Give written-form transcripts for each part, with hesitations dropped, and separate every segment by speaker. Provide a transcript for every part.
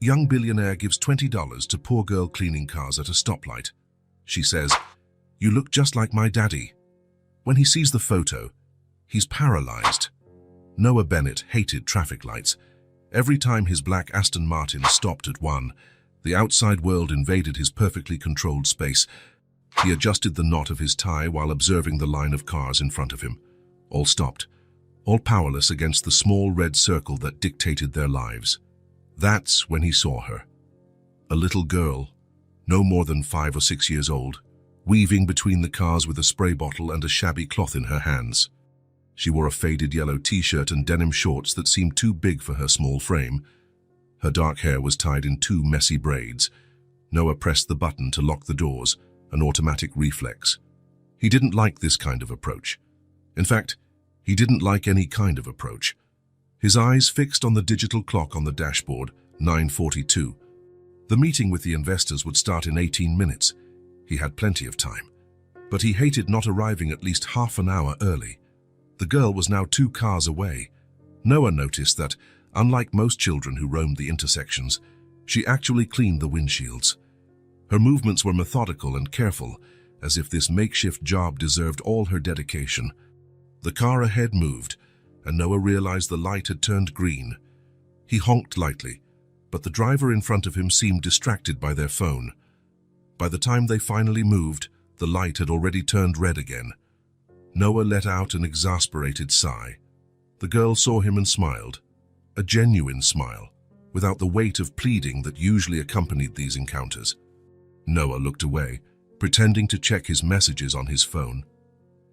Speaker 1: Young billionaire gives $20 to poor girl cleaning cars at a stoplight. She says, "You look just like my daddy." When he sees the photo, he's paralyzed. Noah Bennett hated traffic lights. Every time his black Aston Martin stopped at one, the outside world invaded his perfectly controlled space. He adjusted the knot of his tie while observing the line of cars in front of him. All stopped, all powerless against the small red circle that dictated their lives. That's when he saw her. A little girl, no more than 5 or 6 years old, weaving between the cars with a spray bottle and a shabby cloth in her hands. She wore a faded yellow t-shirt and denim shorts that seemed too big for her small frame. Her dark hair was tied in 2 messy braids. Noah pressed the button to lock the doors, an automatic reflex. He didn't like this kind of approach. In fact, he didn't like any kind of approach. His eyes fixed on the digital clock on the dashboard, 9:42. The meeting with the investors would start in 18 minutes. He had plenty of time. But he hated not arriving at least half an hour early. The girl was now 2 cars away. Noah noticed that, unlike most children who roamed the intersections, she actually cleaned the windshields. Her movements were methodical and careful, as if this makeshift job deserved all her dedication. The car ahead moved, and Noah realized the light had turned green. He honked lightly, but the driver in front of him seemed distracted by their phone. By the time they finally moved, the light had already turned red again. Noah let out an exasperated sigh. The girl saw him and smiled, a genuine smile, without the weight of pleading that usually accompanied these encounters. Noah looked away, pretending to check his messages on his phone.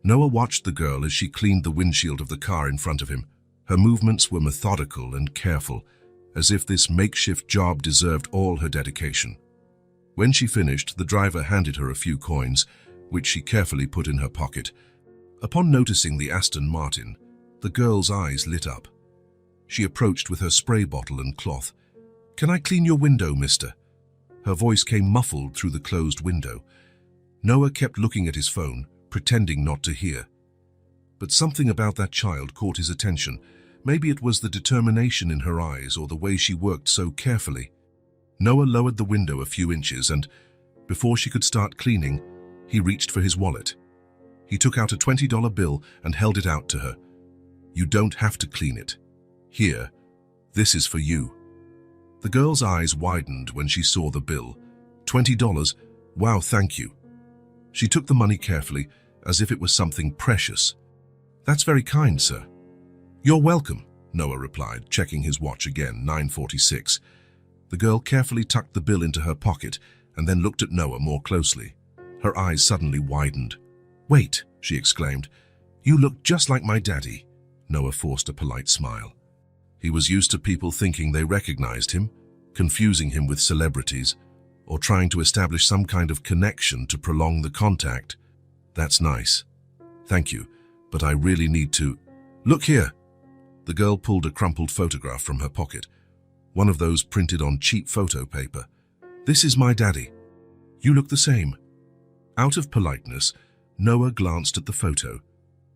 Speaker 1: Noah watched the girl as she cleaned the windshield of the car in front of him. Her movements were methodical and careful, as if this makeshift job deserved all her dedication. When she finished, the driver handed her a few coins, which she carefully put in her pocket. Upon noticing the Aston Martin, the girl's eyes lit up. She approached with her spray bottle and cloth. "Can I clean your window, mister?" Her voice came muffled through the closed window. Noah kept looking at his phone, pretending not to hear. But something about that child caught his attention. Maybe it was the determination in her eyes or the way she worked so carefully. Noah lowered the window a few inches and, before she could start cleaning, he reached for his wallet. He took out a $20 bill and held it out to her. "You don't have to clean it. Here, this is for you." The girl's eyes widened when she saw the bill. $20? Wow, thank you. She took the money carefully, as if it was something precious. "That's very kind, sir." "You're welcome," Noah replied, checking his watch again, 9:46. The girl carefully tucked the bill into her pocket and then looked at Noah more closely. Her eyes suddenly widened. "Wait," she exclaimed. "You look just like my daddy." Noah forced a polite smile. He was used to people thinking they recognized him, confusing him with celebrities, or trying to establish some kind of connection to prolong the contact. "That's nice. Thank you, but I really need to—" "Look here." The girl pulled a crumpled photograph from her pocket, one of those printed on cheap photo paper. "This is my daddy. You look the same." Out of politeness, Noah glanced at the photo.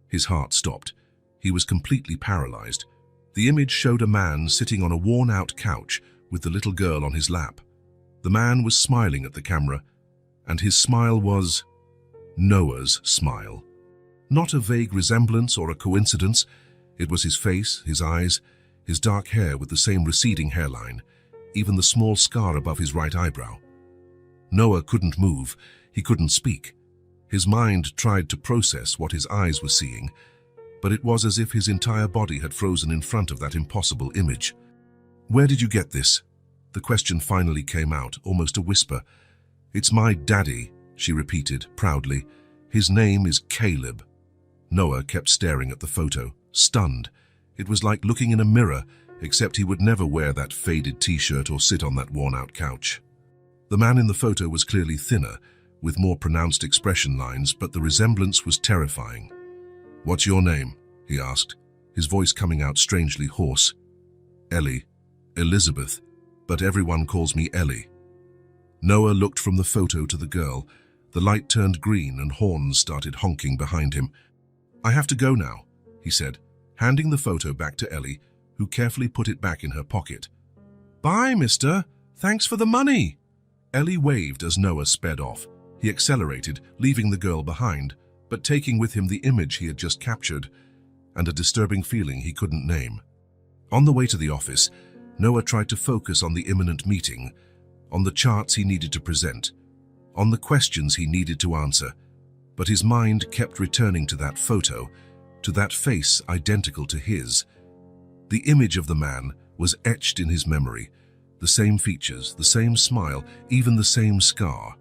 Speaker 1: His heart stopped. He was completely paralyzed. The image showed a man sitting on a worn-out couch with the little girl on his lap. The man was smiling at the camera, and his smile was Noah's smile. Not a vague resemblance or a coincidence. It was his face, his eyes, his dark hair with the same receding hairline, even the small scar above his right eyebrow. Noah couldn't move. He couldn't speak. His mind tried to process what his eyes were seeing, but it was as if his entire body had frozen in front of that impossible image. "Where did you get this?" The question finally came out, almost a whisper. "It's my daddy," she repeated proudly. "His name is Caleb." Noah kept staring at the photo, stunned. It was like looking in a mirror, except he would never wear that faded t-shirt or sit on that worn-out couch. The man in the photo was clearly thinner, with more pronounced expression lines, but the resemblance was terrifying. "What's your name?" he asked, his voice coming out strangely hoarse. "Ellie. Elizabeth. But everyone calls me Ellie." Noah looked from the photo to the girl. The light turned green and horns started honking behind him. "I have to go now," he said, handing the photo back to Ellie, who carefully put it back in her pocket. "Bye, mister," Thanks for the money! Ellie waved as Noah sped off. He accelerated, leaving the girl behind, but taking with him the image he had just captured, and a disturbing feeling he couldn't name. On the way to the office, Noah tried to focus on the imminent meeting, on the charts he needed to present, on the questions he needed to answer, but his mind kept returning to that photo, to that face identical to his. The image of the man was etched in his memory, the same features, the same smile, even the same scar.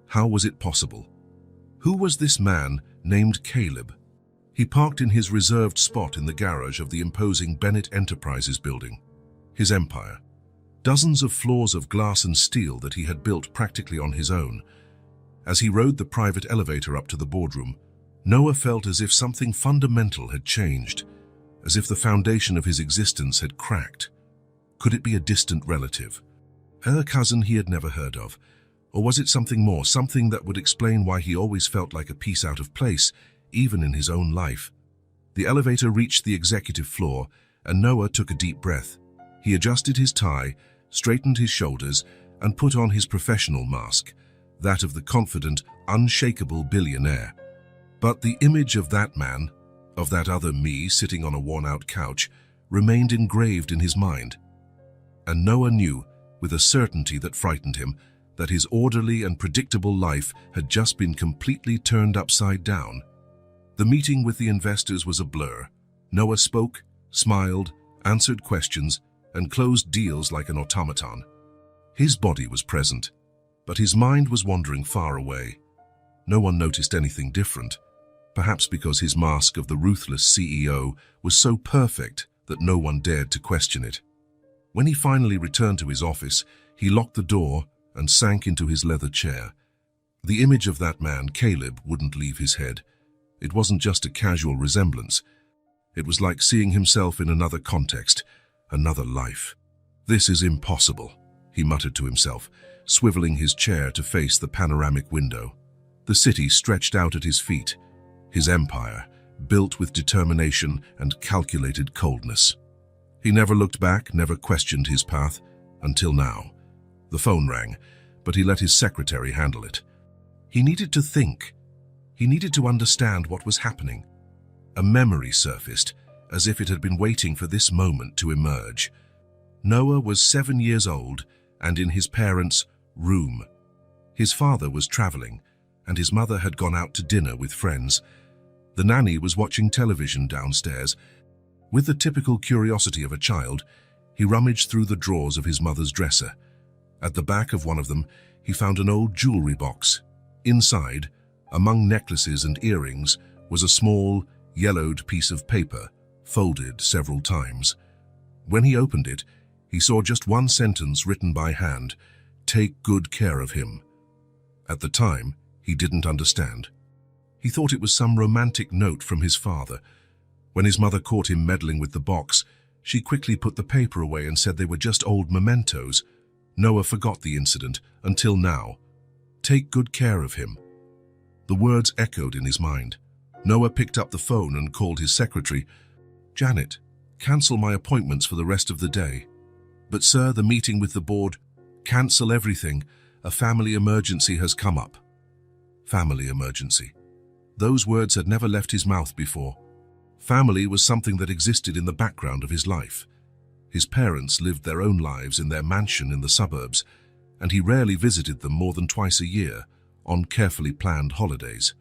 Speaker 1: How was it possible? Who was this man named Caleb? He parked in his reserved spot in the garage of the imposing Bennett Enterprises building. His empire. Dozens of floors of glass and steel that he had built practically on his own. As he rode the private elevator up to the boardroom, Noah felt as if something fundamental had changed, as if the foundation of his existence had cracked. Could it be a distant relative? A cousin he had never heard of? Or was it something more, something that would explain why he always felt like a piece out of place, even in his own life? The elevator reached the executive floor, and Noah took a deep breath. He adjusted his tie, straightened his shoulders, and put on his professional mask, that of the confident, unshakable billionaire. But the image of that man, of that other me sitting on a worn-out couch, remained engraved in his mind. And Noah knew, with a certainty that frightened him, that his orderly and predictable life had just been completely turned upside down. The meeting with the investors was a blur. Noah spoke, smiled, answered questions, and closed deals like an automaton. His body was present, but his mind was wandering far away. No one noticed anything different, perhaps because his mask of the ruthless CEO was so perfect that no one dared to question it. When he finally returned to his office, he locked the door and sank into his leather chair. The image of that man, Caleb, wouldn't leave his head. It wasn't just a casual resemblance. It was like seeing himself in another context, another life. "This is impossible," he muttered to himself, swiveling his chair to face the panoramic window. The city stretched out at his feet, his empire, built with determination and calculated coldness. He never looked back, never questioned his path, until now. The phone rang, but he let his secretary handle it. He needed to think. He needed to understand what was happening. A memory surfaced, as if it had been waiting for this moment to emerge. Noah was 7 years old and in his parents' room. His father was traveling, and his mother had gone out to dinner with friends. The nanny was watching television downstairs. With the typical curiosity of a child, he rummaged through the drawers of his mother's dresser. At the back of one of them, he found an old jewelry box. Inside, among necklaces and earrings, was a small, yellowed piece of paper, folded several times. When he opened it, he saw just one sentence written by hand: "Take good care of him." At the time, he didn't understand. He thought it was some romantic note from his father. When his mother caught him meddling with the box, she quickly put the paper away and said they were just old mementos. Noah forgot the incident until now. Take good care of him. The words echoed in his mind. Noah picked up the phone and called his secretary. "Janet, cancel my appointments for the rest of the day." "But sir, the meeting with the board..." "Cancel everything. A family emergency has come up." Family emergency. Those words had never left his mouth before. Family was something that existed in the background of his life. His parents lived their own lives in their mansion in the suburbs, and he rarely visited them more than twice a year, on carefully planned holidays.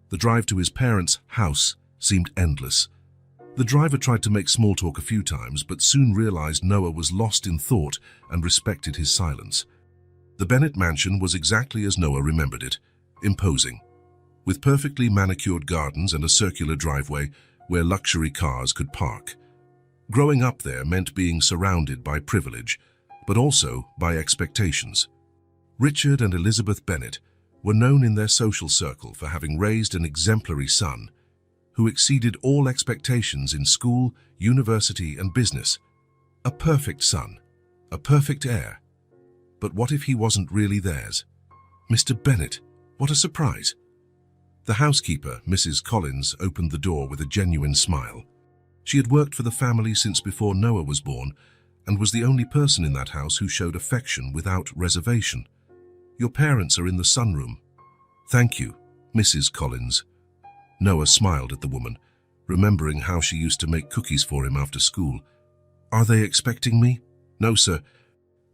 Speaker 1: The drive to his parents' house seemed endless. The driver tried to make small talk a few times, but soon realized Noah was lost in thought and respected his silence. The Bennett mansion was exactly as Noah remembered it, imposing, with perfectly manicured gardens and a circular driveway where luxury cars could park. Growing up there meant being surrounded by privilege, but also by expectations. Richard and Elizabeth Bennett were known in their social circle for having raised an exemplary son who exceeded all expectations in school, university, and business. A perfect son, a perfect heir. But what if he wasn't really theirs? Mr. Bennett, what a surprise! The housekeeper, Mrs. Collins, opened the door with a genuine smile. She had worked for the family since before Noah was born, and was the only person in that house who showed affection without reservation. Your parents are in the sunroom. Thank you, Mrs. Collins. Noah smiled at the woman, remembering how she used to make cookies for him after school. Are they expecting me? No, sir.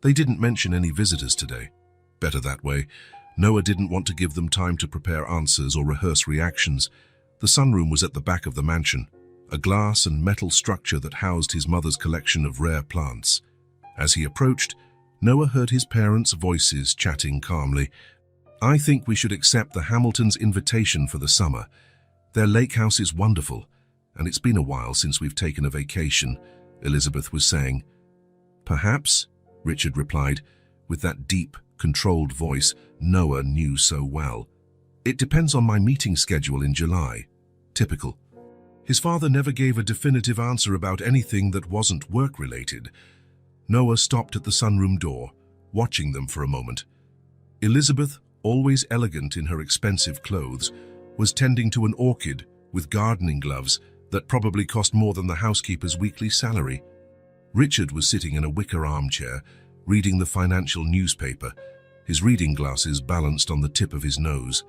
Speaker 1: They didn't mention any visitors today. Better that way. Noah didn't want to give them time to prepare answers or rehearse reactions. The sunroom was at the back of the mansion, a glass and metal structure that housed his mother's collection of rare plants. As he approached, Noah heard his parents' voices chatting calmly. I think we should accept the Hamiltons' invitation for the summer. Their lake house is wonderful, and it's been a while since we've taken a vacation, Elizabeth was saying. Perhaps, Richard replied, with that deep, controlled voice Noah knew so well. It depends on my meeting schedule in July. Typical. His father never gave a definitive answer about anything that wasn't work-related. Noah stopped at the sunroom door, watching them for a moment. Elizabeth, always elegant in her expensive clothes, was tending to an orchid with gardening gloves that probably cost more than the housekeeper's weekly salary. Richard was sitting in a wicker armchair, reading the financial newspaper, his reading glasses balanced on the tip of his nose.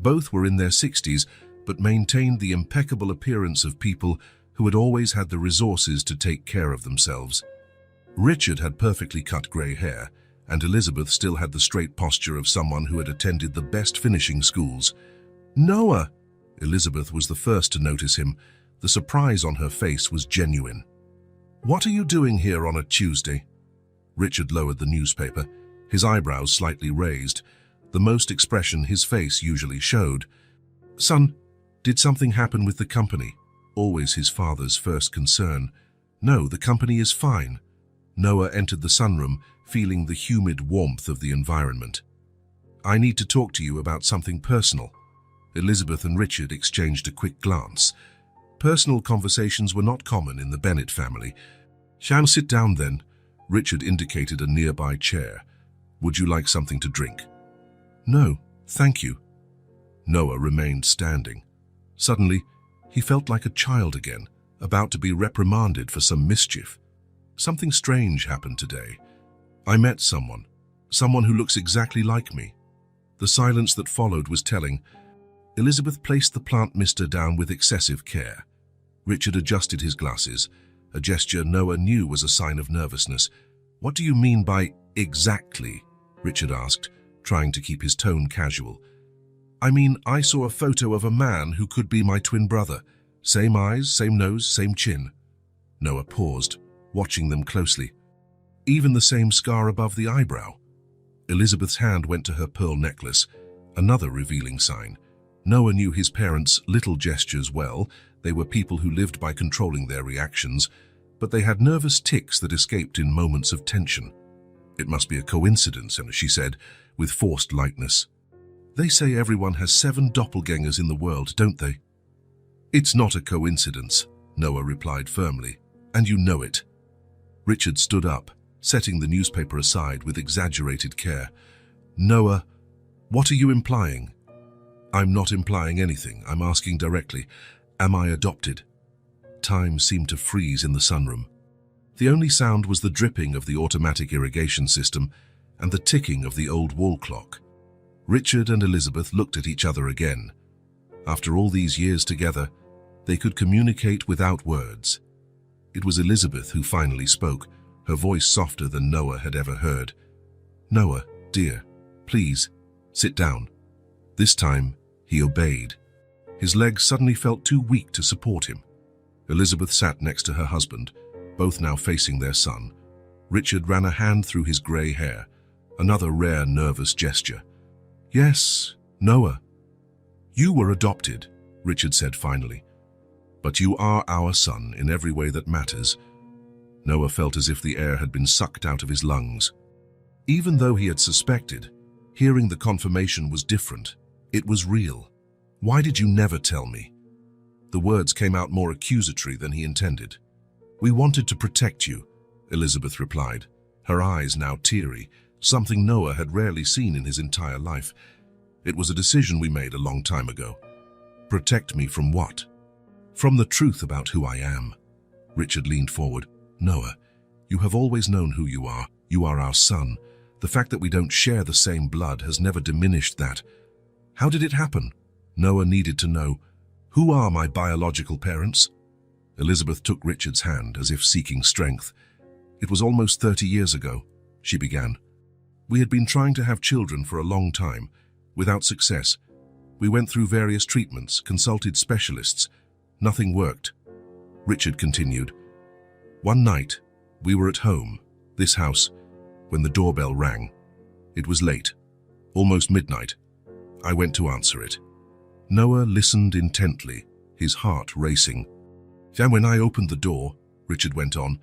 Speaker 1: Both were in their 60s, but maintained the impeccable appearance of people who had always had the resources to take care of themselves. Richard had perfectly cut grey hair, and Elizabeth still had the straight posture of someone who had attended the best finishing schools. Noah! Elizabeth was the first to notice him. The surprise on her face was genuine. What are you doing here on a Tuesday? Richard lowered the newspaper, his eyebrows slightly raised, the most expression his face usually showed. Son, did something happen with the company? Always his father's first concern. No, the company is fine. Noah entered the sunroom, feeling the humid warmth of the environment. I need to talk to you about something personal. Elizabeth and Richard exchanged a quick glance. Personal conversations were not common in the Bennet family. Shall sit down then? Richard indicated a nearby chair. Would you like something to drink? No, thank you. Noah remained standing. Suddenly, he felt like a child again, about to be reprimanded for some mischief. Something strange happened today. I met someone who looks exactly like me. The silence that followed was telling. Elizabeth placed the plant mister down with excessive care. Richard adjusted his glasses, a gesture Noah knew was a sign of nervousness. What do you mean by exactly? Richard asked, trying to keep his tone casual. I mean, I saw a photo of a man who could be my twin brother. Same eyes, same nose, same chin. Noah paused, watching them closely. Even the same scar above the eyebrow. Elizabeth's hand went to her pearl necklace, another revealing sign. Noah knew his parents' little gestures well. They were people who lived by controlling their reactions, but they had nervous tics that escaped in moments of tension. It must be a coincidence, she said, with forced lightness. They say everyone has 7 doppelgangers in the world, don't they? It's not a coincidence, Noah replied firmly, and you know it. Richard stood up, setting the newspaper aside with exaggerated care. Noah, what are you implying? I'm not implying anything. I'm asking directly. Am I adopted? Time seemed to freeze in the sunroom. The only sound was the dripping of the automatic irrigation system and the ticking of the old wall clock. Richard and Elizabeth looked at each other again. After all these years together, they could communicate without words. It was Elizabeth who finally spoke, her voice softer than Noah had ever heard. Noah, dear, please, sit down. This time, he obeyed. His legs suddenly felt too weak to support him. Elizabeth sat next to her husband, both now facing their son. Richard ran a hand through his grey hair, another rare nervous gesture. Yes, Noah. You were adopted, Richard said finally. But you are our son in every way that matters. Noah felt as if the air had been sucked out of his lungs. Even though he had suspected, hearing the confirmation was different. It was real. Why did you never tell me? The words came out more accusatory than he intended. We wanted to protect you, Elizabeth replied, her eyes now teary, something Noah had rarely seen in his entire life. It was a decision we made a long time ago. Protect me from what? From the truth about who I am. Richard leaned forward. Noah, You have always known who you are. You are our son. The fact that we don't share the same blood has never diminished that. How did it happen? Noah needed to know. Who are my biological parents? Elizabeth took Richard's hand as if seeking strength. It was almost 30 years ago, she began. We had been trying to have children for a long time, without success. We went through various treatments, consulted specialists. Nothing worked. Richard continued. One night, we were at home, this house, when the doorbell rang. It was late, almost midnight. I went to answer it. Noah listened intently, his heart racing. Then when I opened the door, Richard went on,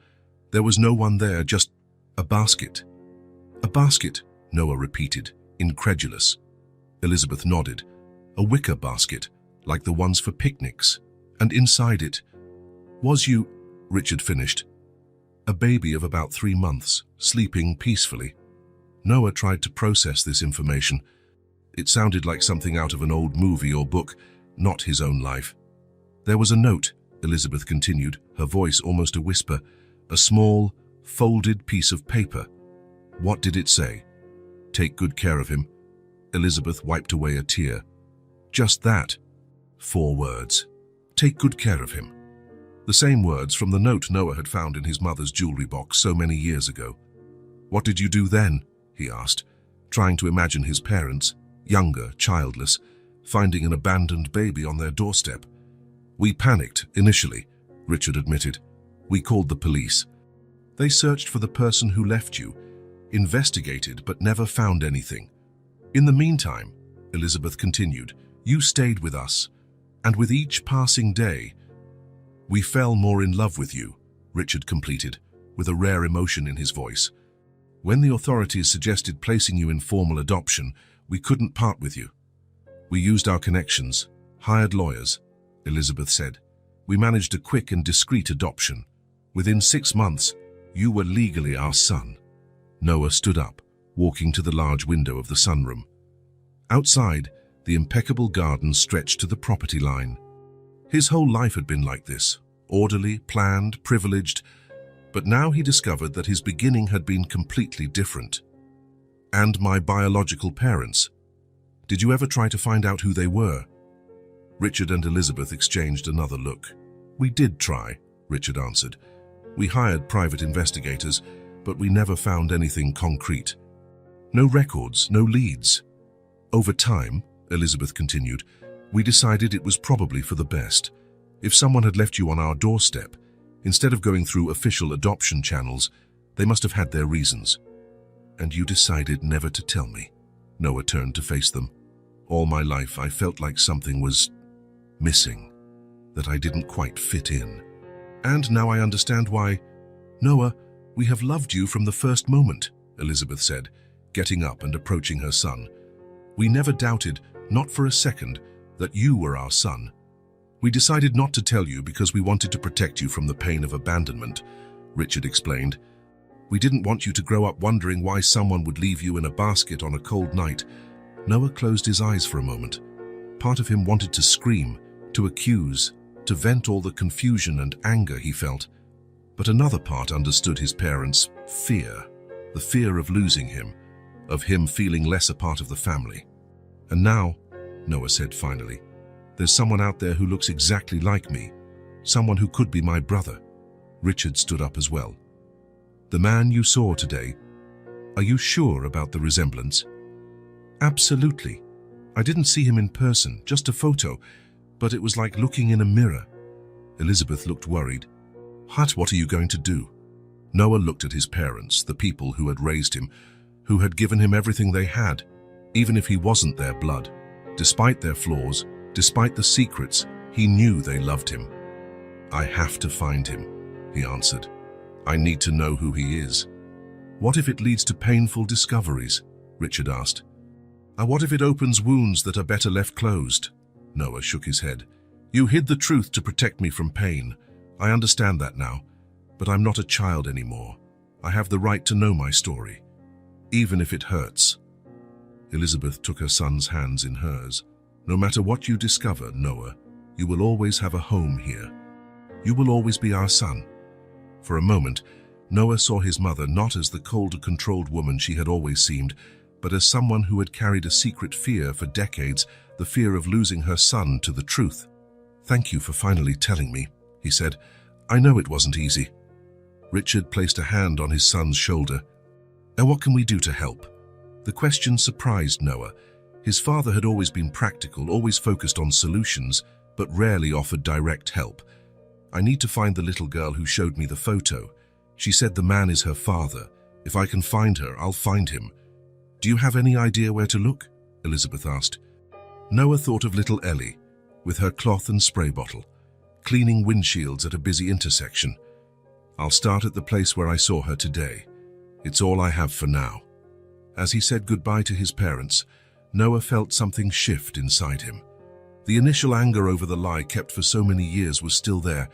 Speaker 1: there was no one there, just a basket. A basket, Noah repeated, incredulous. Elizabeth nodded. A wicker basket, like the ones for picnics. And inside it was you, Richard finished. A baby of about 3 months, sleeping peacefully. Noah tried to process this information. It sounded like something out of an old movie or book, not his own life. There was a note, Elizabeth continued, her voice almost a whisper, a small, folded piece of paper. What did it say? Take good care of him. Elizabeth wiped away a tear. Just that. 4 words. Take good care of him. The same words from the note Noah had found in his mother's jewelry box so many years ago. What did you do then? He asked, trying to imagine his parents, younger, childless, finding an abandoned baby on their doorstep. We panicked, initially, Richard admitted. We called the police. They searched for the person who left you, investigated but never found anything. In the meantime, Elizabeth continued, you stayed with us, and with each passing day, we fell more in love with you, Richard completed, with a rare emotion in his voice. When the authorities suggested placing you in formal adoption, we couldn't part with you. We used our connections, hired lawyers, Elizabeth said. We managed a quick and discreet adoption. Within 6 months, you were legally our son. Noah stood up, walking to the large window of the sunroom. Outside, the impeccable garden stretched to the property line. His whole life had been like this, orderly, planned, privileged, but now he discovered that his beginning had been completely different. And my biological parents. Did you ever try to find out who they were? Richard and Elizabeth exchanged another look. We did try, Richard answered. We hired private investigators, but we never found anything concrete. No records, no leads. Over time, Elizabeth continued, we decided it was probably for the best. If someone had left you on our doorstep, instead of going through official adoption channels, they must have had their reasons. And you decided never to tell me. Noah turned to face them. All my life I felt like something was missing, that I didn't quite fit in. And now I understand why. Noah, we have loved you from the first moment, Elizabeth said, getting up and approaching her son. We never doubted, not for a second, that you were our son. We decided not to tell you because we wanted to protect you from the pain of abandonment, Richard explained. We didn't want you to grow up wondering why someone would leave you in a basket on a cold night. Noah closed his eyes for a moment. Part of him wanted to scream, to accuse, to vent all the confusion and anger he felt. But another part understood his parents' fear, the fear of losing him, of him feeling less a part of the family. And now, Noah said finally, there's someone out there who looks exactly like me, someone who could be my brother. Richard stood up as well. The man you saw today, are you sure about the resemblance? Absolutely. I didn't see him in person, just a photo, but it was like looking in a mirror. Elizabeth looked worried. What are you going to do? Noah looked at his parents, the people who had raised him, who had given him everything they had, even if he wasn't their blood. Despite their flaws, despite the secrets, he knew they loved him. I have to find him, he answered. I need to know who he is. What if it leads to painful discoveries? Richard asked. What if it opens wounds that are better left closed? Noah shook his head. You hid the truth to protect me from pain. I understand that now, but I'm not a child anymore. I have the right to know my story, even if it hurts. Elizabeth took her son's hands in hers. No matter what you discover, Noah, you will always have a home here. You will always be our son. For a moment, Noah saw his mother not as the cold, controlled woman she had always seemed, but as someone who had carried a secret fear for decades, the fear of losing her son to the truth. "Thank you for finally telling me," he said. "I know it wasn't easy." Richard placed a hand on his son's shoulder. "And what can we do to help?" The question surprised Noah. His father had always been practical, always focused on solutions, but rarely offered direct help. "I need to find the little girl who showed me the photo. She said the man is her father. If I can find her, I'll find him." "Do you have any idea where to look?" Elizabeth asked. Noah thought of little Ellie, with her cloth and spray bottle, cleaning windshields at a busy intersection. "I'll start at the place where I saw her today. It's all I have for now." As he said goodbye to his parents, Noah felt something shift inside him. The initial anger over the lie kept for so many years was still there,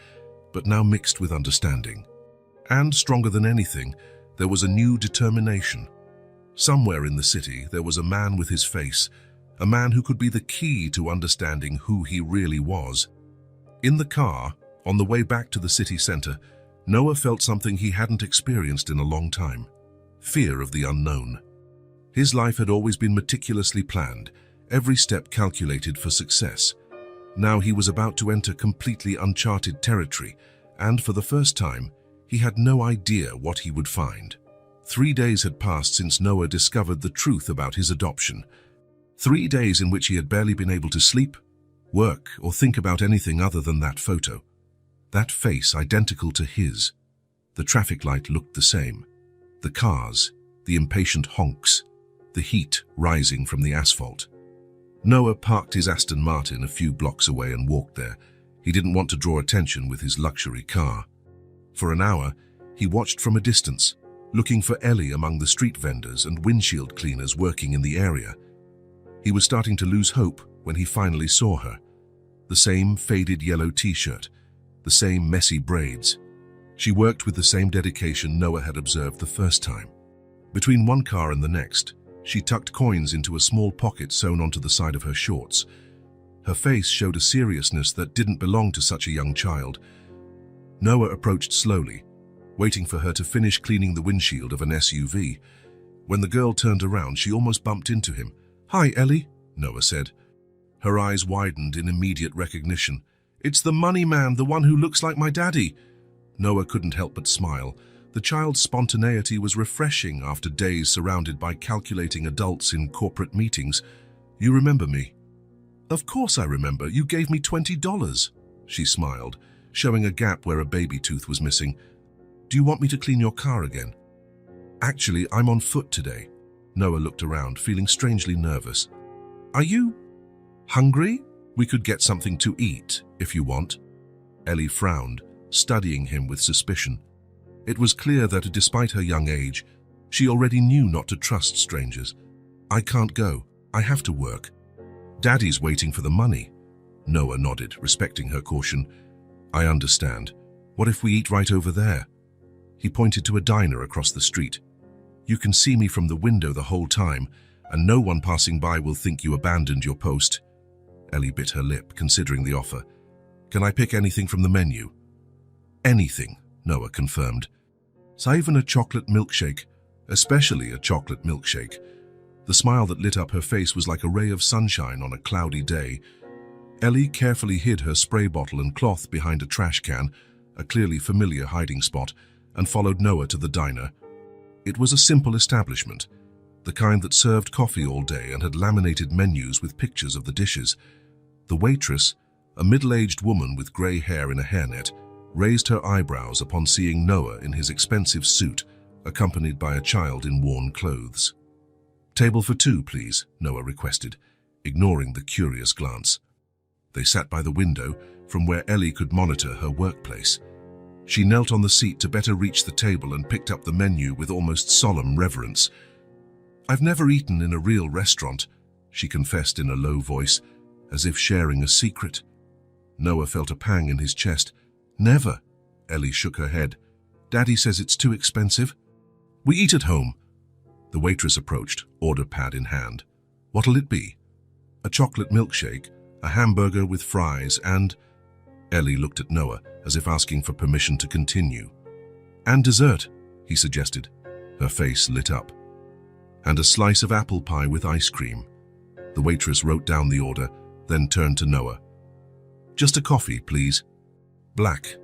Speaker 1: but now mixed with understanding. And stronger than anything, there was a new determination. Somewhere in the city, there was a man with his face, a man who could be the key to understanding who he really was. In the car, on the way back to the city center, Noah felt something he hadn't experienced in a long time: fear of the unknown. His life had always been meticulously planned, every step calculated for success. Now he was about to enter completely uncharted territory, and for the first time, he had no idea what he would find. 3 days had passed since Noah discovered the truth about his adoption. 3 days in which he had barely been able to sleep, work, or think about anything other than that photo. That face identical to his. The traffic light looked the same. The cars, the impatient honks, the heat rising from the asphalt. Noah parked his Aston Martin a few blocks away and walked there. He didn't want to draw attention with his luxury car. For an hour, he watched from a distance, looking for Ellie among the street vendors and windshield cleaners working in the area. He was starting to lose hope when he finally saw her. The same faded yellow t-shirt, the same messy braids. She worked with the same dedication Noah had observed the first time. Between one car and the next, she tucked coins into a small pocket sewn onto the side of her shorts. Her face showed a seriousness that didn't belong to such a young child. Noah approached slowly, waiting for her to finish cleaning the windshield of an SUV. When the girl turned around, she almost bumped into him. "Hi, Ellie," Noah said. Her eyes widened in immediate recognition. "It's the money man, the one who looks like my daddy." Noah couldn't help but smile. The child's spontaneity was refreshing after days surrounded by calculating adults in corporate meetings. "You remember me?" "Of course I remember. You gave me $20. She smiled, showing a gap where a baby tooth was missing. "Do you want me to clean your car again?" "Actually, I'm on foot today." Noah looked around, feeling strangely nervous. "Are you hungry? We could get something to eat, if you want." Ellie frowned, studying him with suspicion. It was clear that despite her young age, she already knew not to trust strangers. "I can't go. I have to work." "Daddy's waiting for the money." Noah nodded, respecting her caution. "I understand. What if we eat right over there?" He pointed to a diner across the street. "You can see me from the window the whole time, and no one passing by will think you abandoned your post." Ellie bit her lip, considering the offer. "Can I pick anything from the menu?" "Anything," Noah confirmed. "So even a chocolate milkshake, especially a chocolate milkshake." The smile that lit up her face was like a ray of sunshine on a cloudy day. Ellie carefully hid her spray bottle and cloth behind a trash can, a clearly familiar hiding spot, and followed Noah to the diner. It was a simple establishment, the kind that served coffee all day and had laminated menus with pictures of the dishes. The waitress, a middle-aged woman with grey hair in a hairnet, raised her eyebrows upon seeing Noah in his expensive suit, accompanied by a child in worn clothes. "Table for 2, please," Noah requested, ignoring the curious glance. They sat by the window, from where Ellie could monitor her workplace. She knelt on the seat to better reach the table and picked up the menu with almost solemn reverence. "I've never eaten in a real restaurant," she confessed in a low voice, as if sharing a secret. Noah felt a pang in his chest. "Never," Ellie shook her head. "Daddy says it's too expensive." "We eat at home." The waitress approached, order pad in hand. "What'll it be?" "A chocolate milkshake, a hamburger with fries, and—" Ellie looked at Noah as if asking for permission to continue. "And dessert," he suggested. Her face lit up. And a slice of apple pie with ice cream. The waitress wrote down the order, then turned to Noah. Just a coffee, please. Black.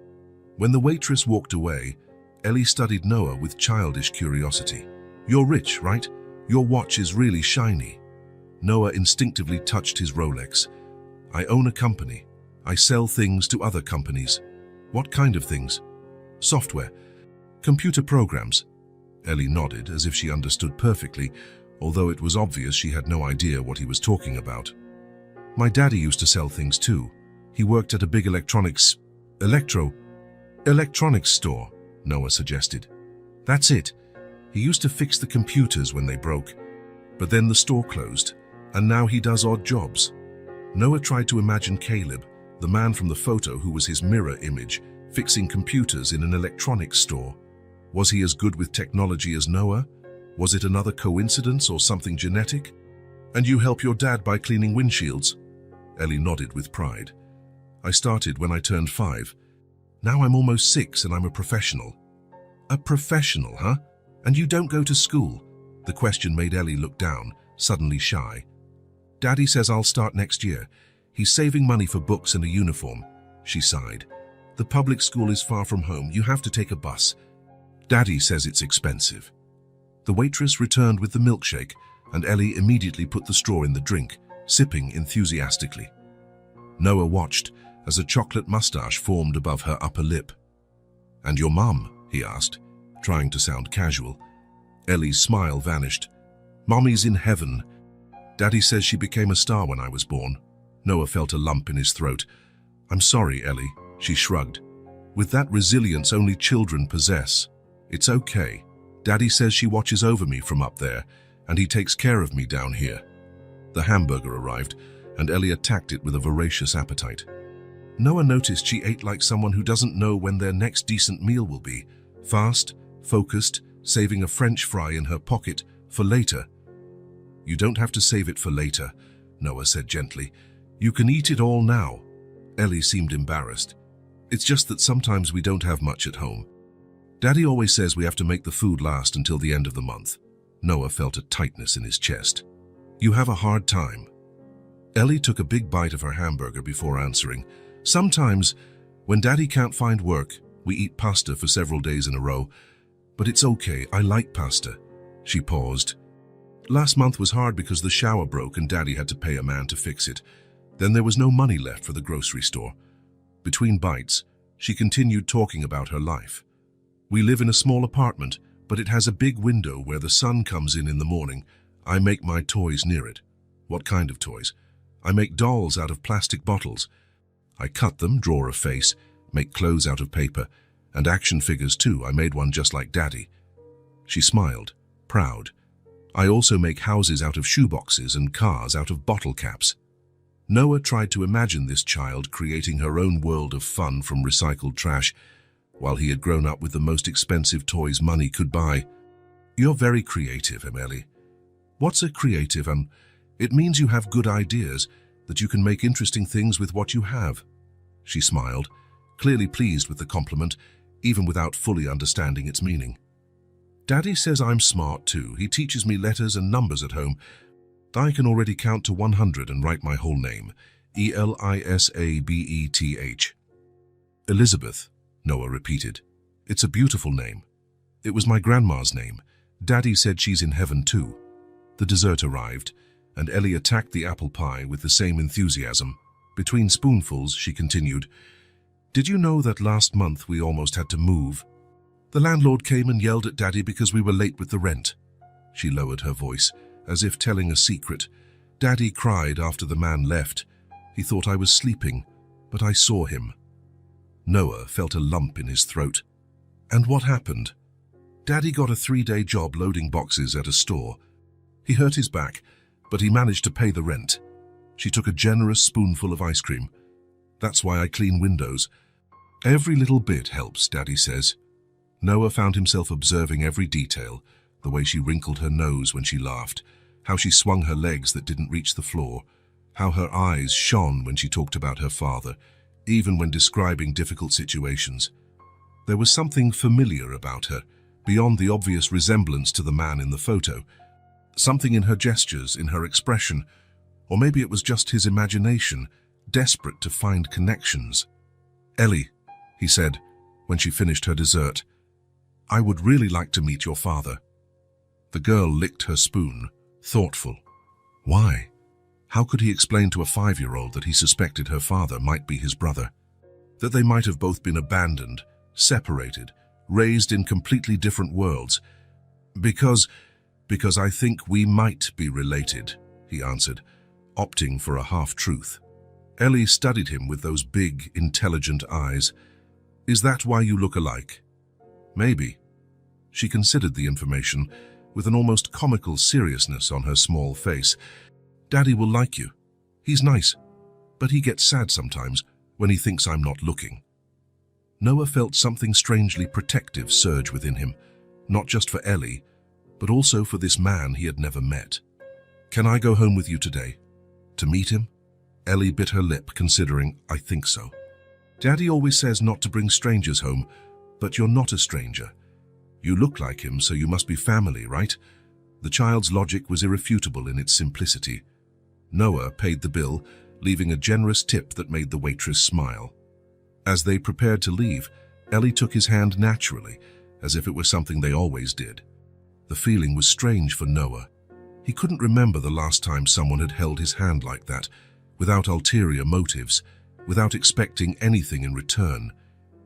Speaker 1: When the waitress walked away, Ellie studied Noah with childish curiosity. You're rich, right? Your watch is really shiny. Noah instinctively touched his Rolex. I own a company. I sell things to other companies. What kind of things? Software. Computer programs. Ellie nodded as if she understood perfectly, although it was obvious she had no idea what he was talking about. My daddy used to sell things too. He worked at a big electronics store, Noah suggested. That's it. He used to fix the computers when they broke. But then the store closed, and now he does odd jobs. Noah tried to imagine Caleb, the man from the photo who was his mirror image, fixing computers in an electronics store. Was he as good with technology as Noah? Was it another coincidence or something genetic? And you help your dad by cleaning windshields? Ellie nodded with pride. I started when I turned 5. Now I'm almost 6 and I'm a professional. A professional, huh? And you don't go to school? The question made Ellie look down, suddenly shy. Daddy says I'll start next year. He's saving money for books and a uniform. She sighed. The public school is far from home. You have to take a bus. Daddy says it's expensive. The waitress returned with the milkshake, and Ellie immediately put the straw in the drink, sipping enthusiastically. Noah watched as a chocolate mustache formed above her upper lip. And your mum? He asked, trying to sound casual. Ellie's smile vanished. Mommy's in heaven. Daddy says she became a star when I was born. Noah felt a lump in his throat. I'm sorry, Ellie, she shrugged. With that resilience only children possess. It's okay. Daddy says she watches over me from up there, and he takes care of me down here. The hamburger arrived, and Ellie attacked it with a voracious appetite. Noah noticed she ate like someone who doesn't know when their next decent meal will be. Fast, focused, saving a French fry in her pocket for later. You don't have to save it for later, Noah said gently. You can eat it all now. Ellie seemed embarrassed. It's just that sometimes we don't have much at home. Daddy always says we have to make the food last until the end of the month. Noah felt a tightness in his chest. You have a hard time. Ellie took a big bite of her hamburger before answering. Sometimes, when Daddy can't find work, we eat pasta for several days in a row. But it's okay, I like pasta. She paused. Last month was hard because the shower broke and Daddy had to pay a man to fix it. Then there was no money left for the grocery store. Between bites, she continued talking about her life. We live in a small apartment, but it has a big window where the sun comes in the morning. I make my toys near it. What kind of toys? I make dolls out of plastic bottles. I cut them, draw a face, make clothes out of paper, and action figures too. I made one just like Daddy. She smiled, proud. I also make houses out of shoeboxes and cars out of bottle caps. Noah tried to imagine this child creating her own world of fun from recycled trash, while he had grown up with the most expensive toys money could buy. You're very creative, Emily. What's a creative? It means you have good ideas, that you can make interesting things with what you have. She smiled, clearly pleased with the compliment, even without fully understanding its meaning. Daddy says I'm smart too. He teaches me letters and numbers at home. I can already count to 100 and write my whole name. Elisabeth. Elizabeth, Noah repeated. It's a beautiful name. It was my grandma's name. Daddy said she's in heaven too. The dessert arrived, and Ellie attacked the apple pie with the same enthusiasm. Between spoonfuls, she continued, Did you know that last month we almost had to move? The landlord came and yelled at Daddy because we were late with the rent. She lowered her voice, as if telling a secret. Daddy cried after the man left. He thought I was sleeping, but I saw him. Noah felt a lump in his throat. And what happened? Daddy got a 3-day job loading boxes at a store. He hurt his back, but he managed to pay the rent. She took a generous spoonful of ice cream. That's why I clean windows. Every little bit helps, Daddy says. Noah found himself observing every detail, the way she wrinkled her nose when she laughed, how she swung her legs that didn't reach the floor, how her eyes shone when she talked about her father, even when describing difficult situations. There was something familiar about her, beyond the obvious resemblance to the man in the photo. Something in her gestures, in her expression, or maybe it was just his imagination, desperate to find connections. "Ellie," he said, when she finished her dessert, "I would really like to meet your father." The girl licked her spoon, thoughtful. Why? How could he explain to a 5-year-old that he suspected her father might be his brother? That they might have both been abandoned, separated, raised in completely different worlds? Because I think we might be related," he answered, opting for a half-truth. Ellie studied him with those big, intelligent eyes. "Is that why you look alike?" "Maybe." She considered the information with an almost comical seriousness on her small face. "Daddy will like you. He's nice, but he gets sad sometimes when he thinks I'm not looking." Noah felt something strangely protective surge within him, not just for Ellie, but also for this man he had never met. "Can I go home with you today? To meet him?" Ellie bit her lip, considering, "I think so." "Daddy always says not to bring strangers home, but you're not a stranger. You look like him, so you must be family, right?" The child's logic was irrefutable in its simplicity. Noah paid the bill, leaving a generous tip that made the waitress smile. As they prepared to leave, Ellie took his hand naturally, as if it were something they always did. The feeling was strange for Noah. He couldn't remember the last time someone had held his hand like that, without ulterior motives, without expecting anything in return.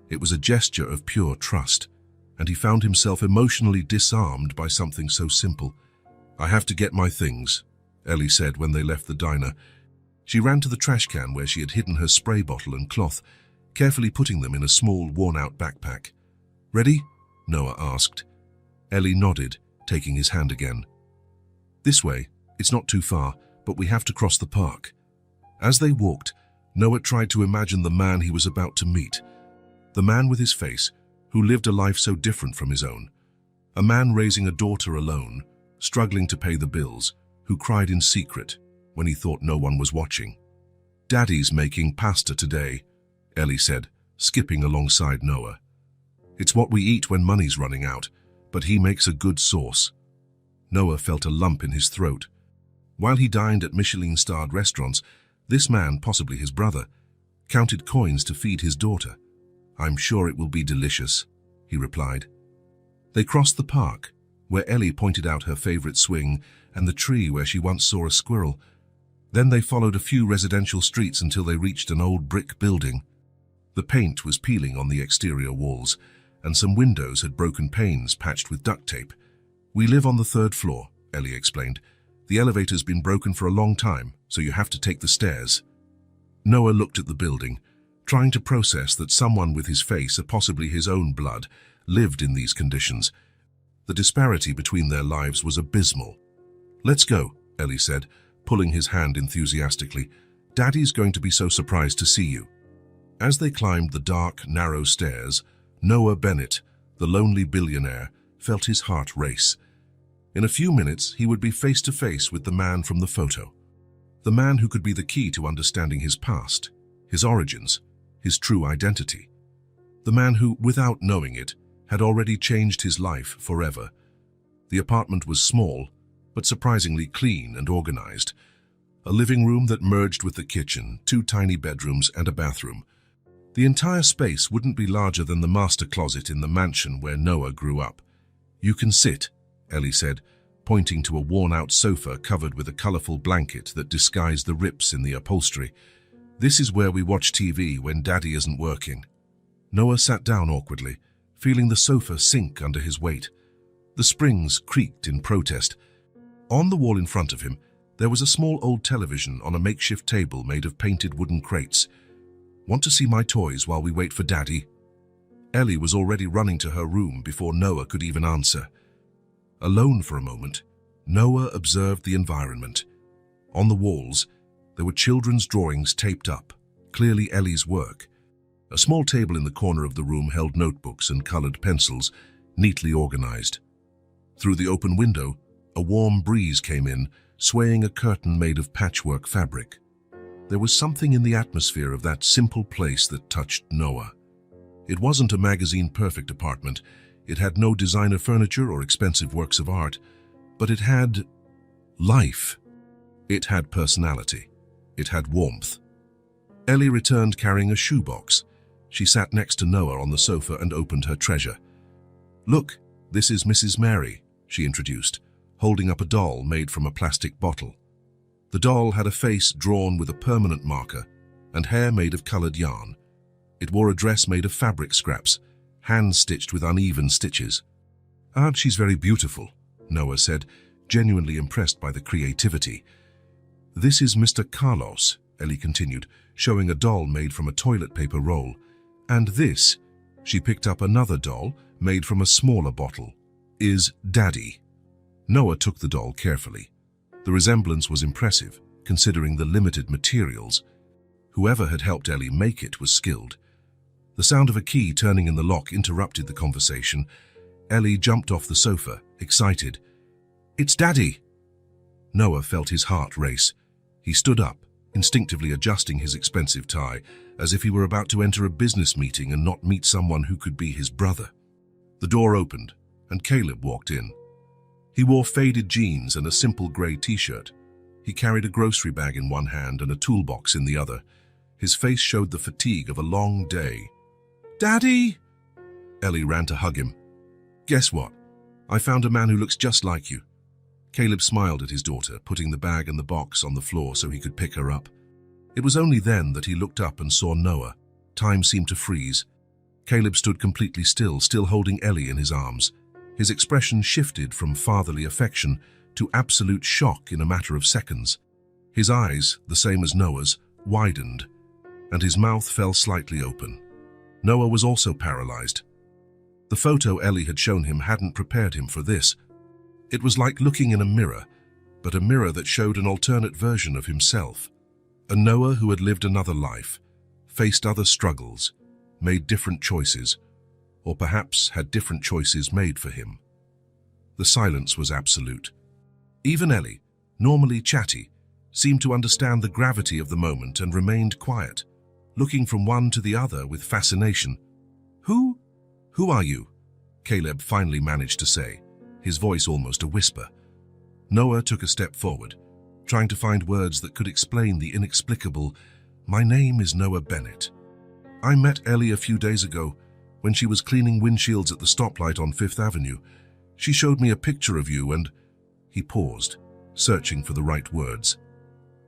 Speaker 1: It was a gesture of pure trust, and he found himself emotionally disarmed by something so simple. "I have to get my things," Ellie said when they left the diner. She ran to the trash can where she had hidden her spray bottle and cloth, carefully putting them in a small, worn-out backpack. "Ready?" Noah asked. Ellie nodded, taking his hand again. "This way. It's not too far, but we have to cross the park." As they walked, Noah tried to imagine the man he was about to meet. The man with his face, who lived a life so different from his own. A man raising a daughter alone, struggling to pay the bills, who cried in secret when he thought no one was watching. "Daddy's making pasta today," Ellie said, skipping alongside Noah. "It's what we eat when money's running out, but he makes a good sauce." Noah felt a lump in his throat. While he dined at Michelin-starred restaurants, this man, possibly his brother, counted coins to feed his daughter. "I'm sure it will be delicious," he replied. They crossed the park, where Ellie pointed out her favorite swing and the tree where she once saw a squirrel. Then they followed a few residential streets until they reached an old brick building. The paint was peeling on the exterior walls, and some windows had broken panes patched with duct tape. "We live on the 3rd floor," Ellie explained. "The elevator's been broken for a long time, so you have to take the stairs." Noah looked at the building, trying to process that someone with his face, or possibly his own blood, lived in these conditions. The disparity between their lives was abysmal. "Let's go," Ellie said, pulling his hand enthusiastically. "Daddy's going to be so surprised to see you." As they climbed the dark, narrow stairs, Noah Bennett, the lonely billionaire, felt his heart race. In a few minutes, he would be face to face with the man from the photo. The man who could be the key to understanding his past, his origins, his true identity. The man who, without knowing it, had already changed his life forever. The apartment was small, but surprisingly clean and organized. A living room that merged with the kitchen, 2 tiny bedrooms and a bathroom. The entire space wouldn't be larger than the master closet in the mansion where Noah grew up. "You can sit," Ellie said, pointing to a worn-out sofa covered with a colorful blanket that disguised the rips in the upholstery. "This is where we watch TV when Daddy isn't working." Noah sat down awkwardly, feeling the sofa sink under his weight. The springs creaked in protest. On the wall in front of him, there was a small old television on a makeshift table made of painted wooden crates. "Want to see my toys while we wait for Daddy?" Ellie was already running to her room before Noah could even answer. Alone for a moment, Noah observed the environment. On the walls, there were children's drawings taped up, clearly Ellie's work. A small table in the corner of the room held notebooks and colored pencils, neatly organized. Through the open window, a warm breeze came in, swaying a curtain made of patchwork fabric. There was something in the atmosphere of that simple place that touched Noah. It wasn't a magazine-perfect apartment. It had no designer furniture or expensive works of art, but it had life. It had personality. It had warmth. Ellie returned carrying a shoebox. She sat next to Noah on the sofa and opened her treasure. "Look, this is Mrs. Mary," she introduced, holding up a doll made from a plastic bottle. The doll had a face drawn with a permanent marker and hair made of colored yarn. It wore a dress made of fabric scraps, hand-stitched with uneven stitches. "She's very beautiful," Noah said, genuinely impressed by the creativity. "This is Mr. Carlos," Ellie continued, showing a doll made from a toilet paper roll. "And this," she picked up another doll made from a smaller bottle, "is Daddy." Noah took the doll carefully. The resemblance was impressive, considering the limited materials. Whoever had helped Ellie make it was skilled. The sound of a key turning in the lock interrupted the conversation. Ellie jumped off the sofa, excited. "It's Daddy!" Noah felt his heart race. He stood up, instinctively adjusting his expensive tie, as if he were about to enter a business meeting and not meet someone who could be his brother. The door opened, and Caleb walked in. He wore faded jeans and a simple grey t-shirt. He carried a grocery bag in one hand and a toolbox in the other. His face showed the fatigue of a long day. "Daddy!" Ellie ran to hug him. "Guess what? I found a man who looks just like you." Caleb smiled at his daughter, putting the bag and the box on the floor so he could pick her up. It was only then that he looked up and saw Noah. Time seemed to freeze. Caleb stood completely still holding Ellie in his arms. His expression shifted from fatherly affection to absolute shock in a matter of seconds. His eyes, the same as Noah's, widened, and his mouth fell slightly open. Noah was also paralyzed. The photo Ellie had shown him hadn't prepared him for this. It was like looking in a mirror, but a mirror that showed an alternate version of himself. A Noah who had lived another life, faced other struggles, made different choices, or perhaps had different choices made for him. The silence was absolute. Even Ellie, normally chatty, seemed to understand the gravity of the moment and remained quiet, looking from one to the other with fascination. Who are you?" Caleb finally managed to say, his voice almost a whisper. Noah took a step forward, trying to find words that could explain the inexplicable. "My name is Noah Bennett. I met Ellie a few days ago when she was cleaning windshields at the stoplight on 5th Avenue. She showed me a picture of you and—" He paused, searching for the right words.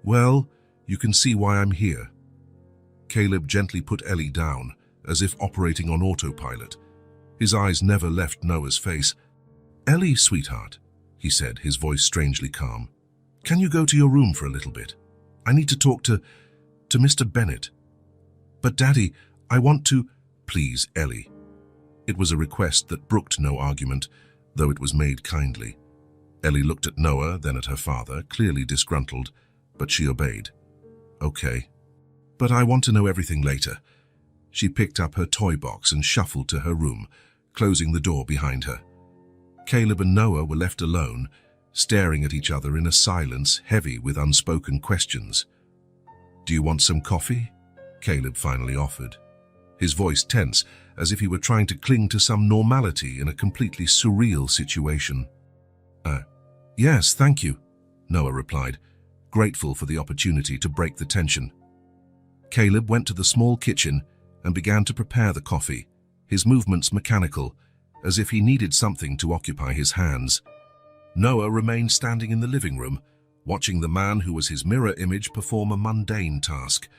Speaker 1: "Well, you can see why I'm here." Caleb gently put Ellie down, as if operating on autopilot. His eyes never left Noah's face. "Ellie, sweetheart," he said, his voice strangely calm. "Can you go to your room for a little bit? I need to talk to Mr. Bennett." "But Daddy, I want to—" "Please, Ellie." It was a request that brooked no argument, though it was made kindly. Ellie looked at Noah, then at her father, clearly disgruntled, but she obeyed. "Okay. But I want to know everything later." She picked up her toy box and shuffled to her room, closing the door behind her. Caleb and Noah were left alone, staring at each other in a silence heavy with unspoken questions. "Do you want some coffee?" Caleb finally offered, his voice tense, as if he were trying to cling to some normality in a completely surreal situation. Yes, thank you," Noah replied, grateful for the opportunity to break the tension. Caleb went to the small kitchen and began to prepare the coffee, his movements mechanical, as if he needed something to occupy his hands. Noah remained standing in the living room, watching the man who was his mirror image perform a mundane task.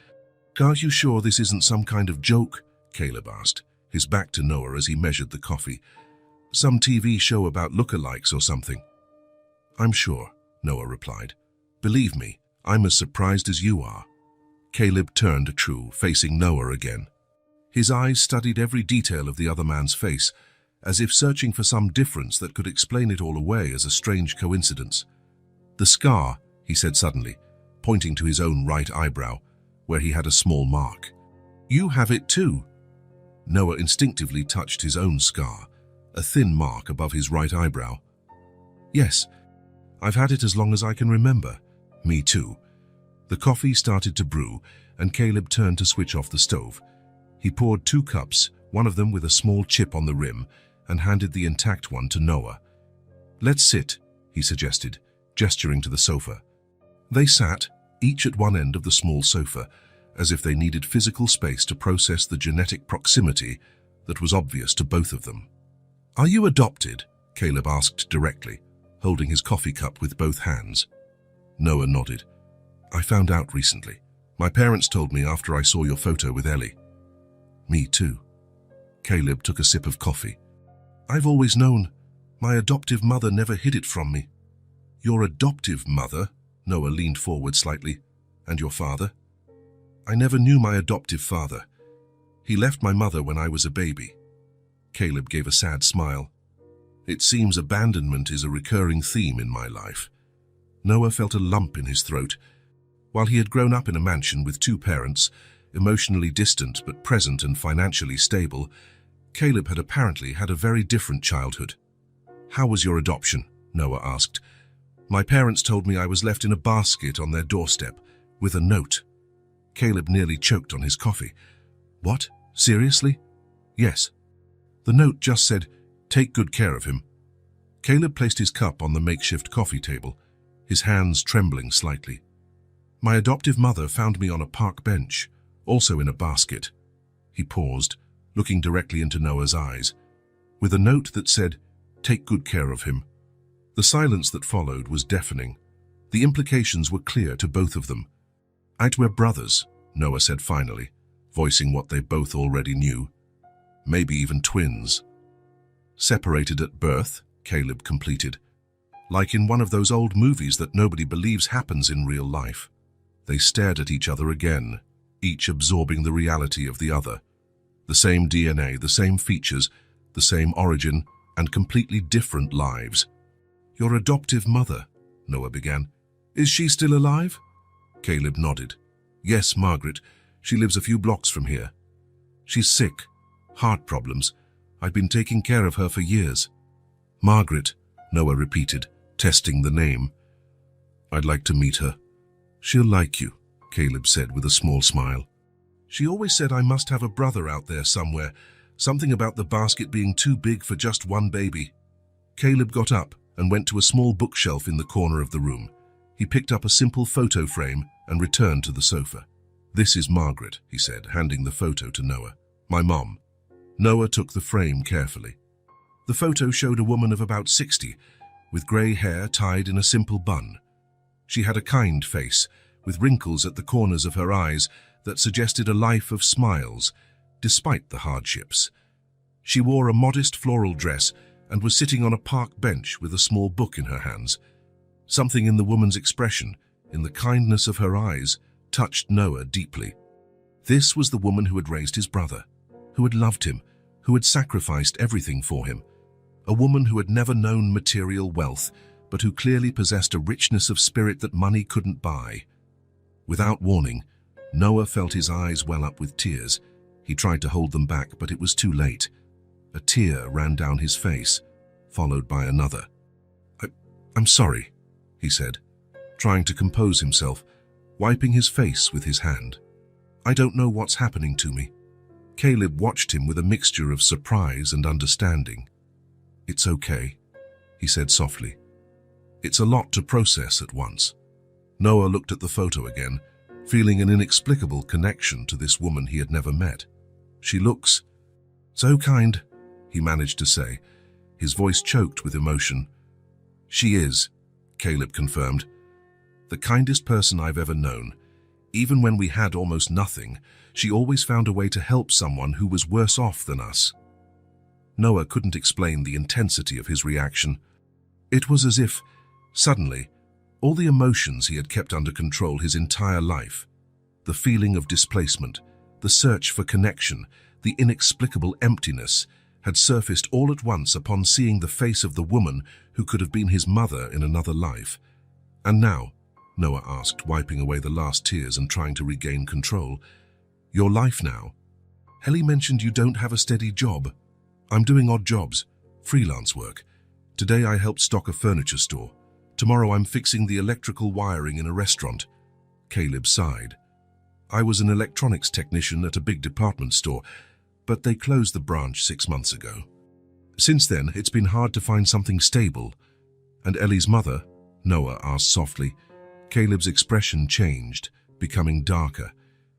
Speaker 1: "Are you sure this isn't some kind of joke?" Caleb asked, his back to Noah as he measured the coffee. "Some TV show about lookalikes or something?" "I'm sure," Noah replied. "Believe me, I'm as surprised as you are." Caleb turned true, facing Noah again. His eyes studied every detail of the other man's face, as if searching for some difference that could explain it all away as a strange coincidence. "The scar," he said suddenly, pointing to his own right eyebrow, where he had a small mark. "You have it too." Noah instinctively touched his own scar, a thin mark above his right eyebrow. "Yes, I've had it as long as I can remember." "Me too." The coffee started to brew, and Caleb turned to switch off the stove. He poured 2 cups, one of them with a small chip on the rim, and handed the intact one to Noah. "Let's sit," he suggested, gesturing to the sofa. They sat, each at one end of the small sofa, as if they needed physical space to process the genetic proximity that was obvious to both of them. "Are you adopted?" Caleb asked directly, holding his coffee cup with both hands. Noah nodded. "I found out recently. My parents told me after I saw your photo with Ellie." "Me too." Caleb took a sip of coffee. "I've always known. My adoptive mother never hid it from me." "Your adoptive mother?" Noah leaned forward slightly. "And your father?" "I never knew my adoptive father. He left my mother when I was a baby." Caleb gave a sad smile. "It seems abandonment is a recurring theme in my life." Noah felt a lump in his throat. While he had grown up in a mansion with two parents, emotionally distant but present and financially stable, Caleb had apparently had a very different childhood. "How was your adoption?" Noah asked. "My parents told me I was left in a basket on their doorstep, with a note." Caleb nearly choked on his coffee. "What? Seriously?" "Yes. The note just said, 'Take good care of him.'" Caleb placed his cup on the makeshift coffee table, his hands trembling slightly. "My adoptive mother found me on a park bench, also in a basket." He paused, looking directly into Noah's eyes, with a note that said, "Take good care of him." The silence that followed was deafening. The implications were clear to both of them. "We're brothers," Noah said finally, voicing what they both already knew. "Maybe even twins." "Separated at birth," Caleb completed. "Like in one of those old movies that nobody believes happens in real life." They stared at each other again, each absorbing the reality of the other. The same DNA, the same features, the same origin, and completely different lives. "Your adoptive mother," Noah began. "Is she still alive?" Caleb nodded. "Yes, Margaret. She lives a few blocks from here. She's sick. Heart problems. I've been taking care of her for years." "Margaret," Noah repeated, testing the name. "I'd like to meet her." "She'll like you," Caleb said with a small smile. "She always said I must have a brother out there somewhere, something about the basket being too big for just one baby." Caleb got up and went to a small bookshelf in the corner of the room. He picked up a simple photo frame and returned to the sofa. "This is Margaret," he said, handing the photo to Noah. "My mom." Noah took the frame carefully. The photo showed a woman of about 60, with grey hair tied in a simple bun. She had a kind face, with wrinkles at the corners of her eyes that suggested a life of smiles, despite the hardships. She wore a modest floral dress and was sitting on a park bench with a small book in her hands. Something in the woman's expression, in the kindness of her eyes, touched Noah deeply. This was the woman who had raised his brother, who had loved him, who had sacrificed everything for him. A woman who had never known material wealth, but who clearly possessed a richness of spirit that money couldn't buy. Without warning, Noah felt his eyes well up with tears. He tried to hold them back, but it was too late. A tear ran down his face, followed by another. I'm sorry," he said, trying to compose himself, wiping his face with his hand. "I don't know what's happening to me." Caleb watched him with a mixture of surprise and understanding. "It's okay," he said softly. "It's a lot to process at once." Noah looked at the photo again, feeling an inexplicable connection to this woman he had never met. "She looks so kind," he managed to say, his voice choked with emotion. "She is," Caleb confirmed. "The kindest person I've ever known. Even when we had almost nothing, she always found a way to help someone who was worse off than us." Noah couldn't explain the intensity of his reaction. It was as if, suddenly, all the emotions he had kept under control his entire life, the feeling of displacement, the search for connection, the inexplicable emptiness, had surfaced all at once upon seeing the face of the woman who could have been his mother in another life. "And now," Noah asked, wiping away the last tears and trying to regain control, "your life now? Ellie mentioned you don't have a steady job." "I'm doing odd jobs, freelance work. Today I helped stock a furniture store. Tomorrow I'm fixing the electrical wiring in a restaurant." Caleb sighed. "I was an electronics technician at a big department store, but they closed the branch 6 months ago." Since then, it's been hard to find something stable. And Ellie's mother, Noah asked softly. Caleb's expression changed, becoming darker.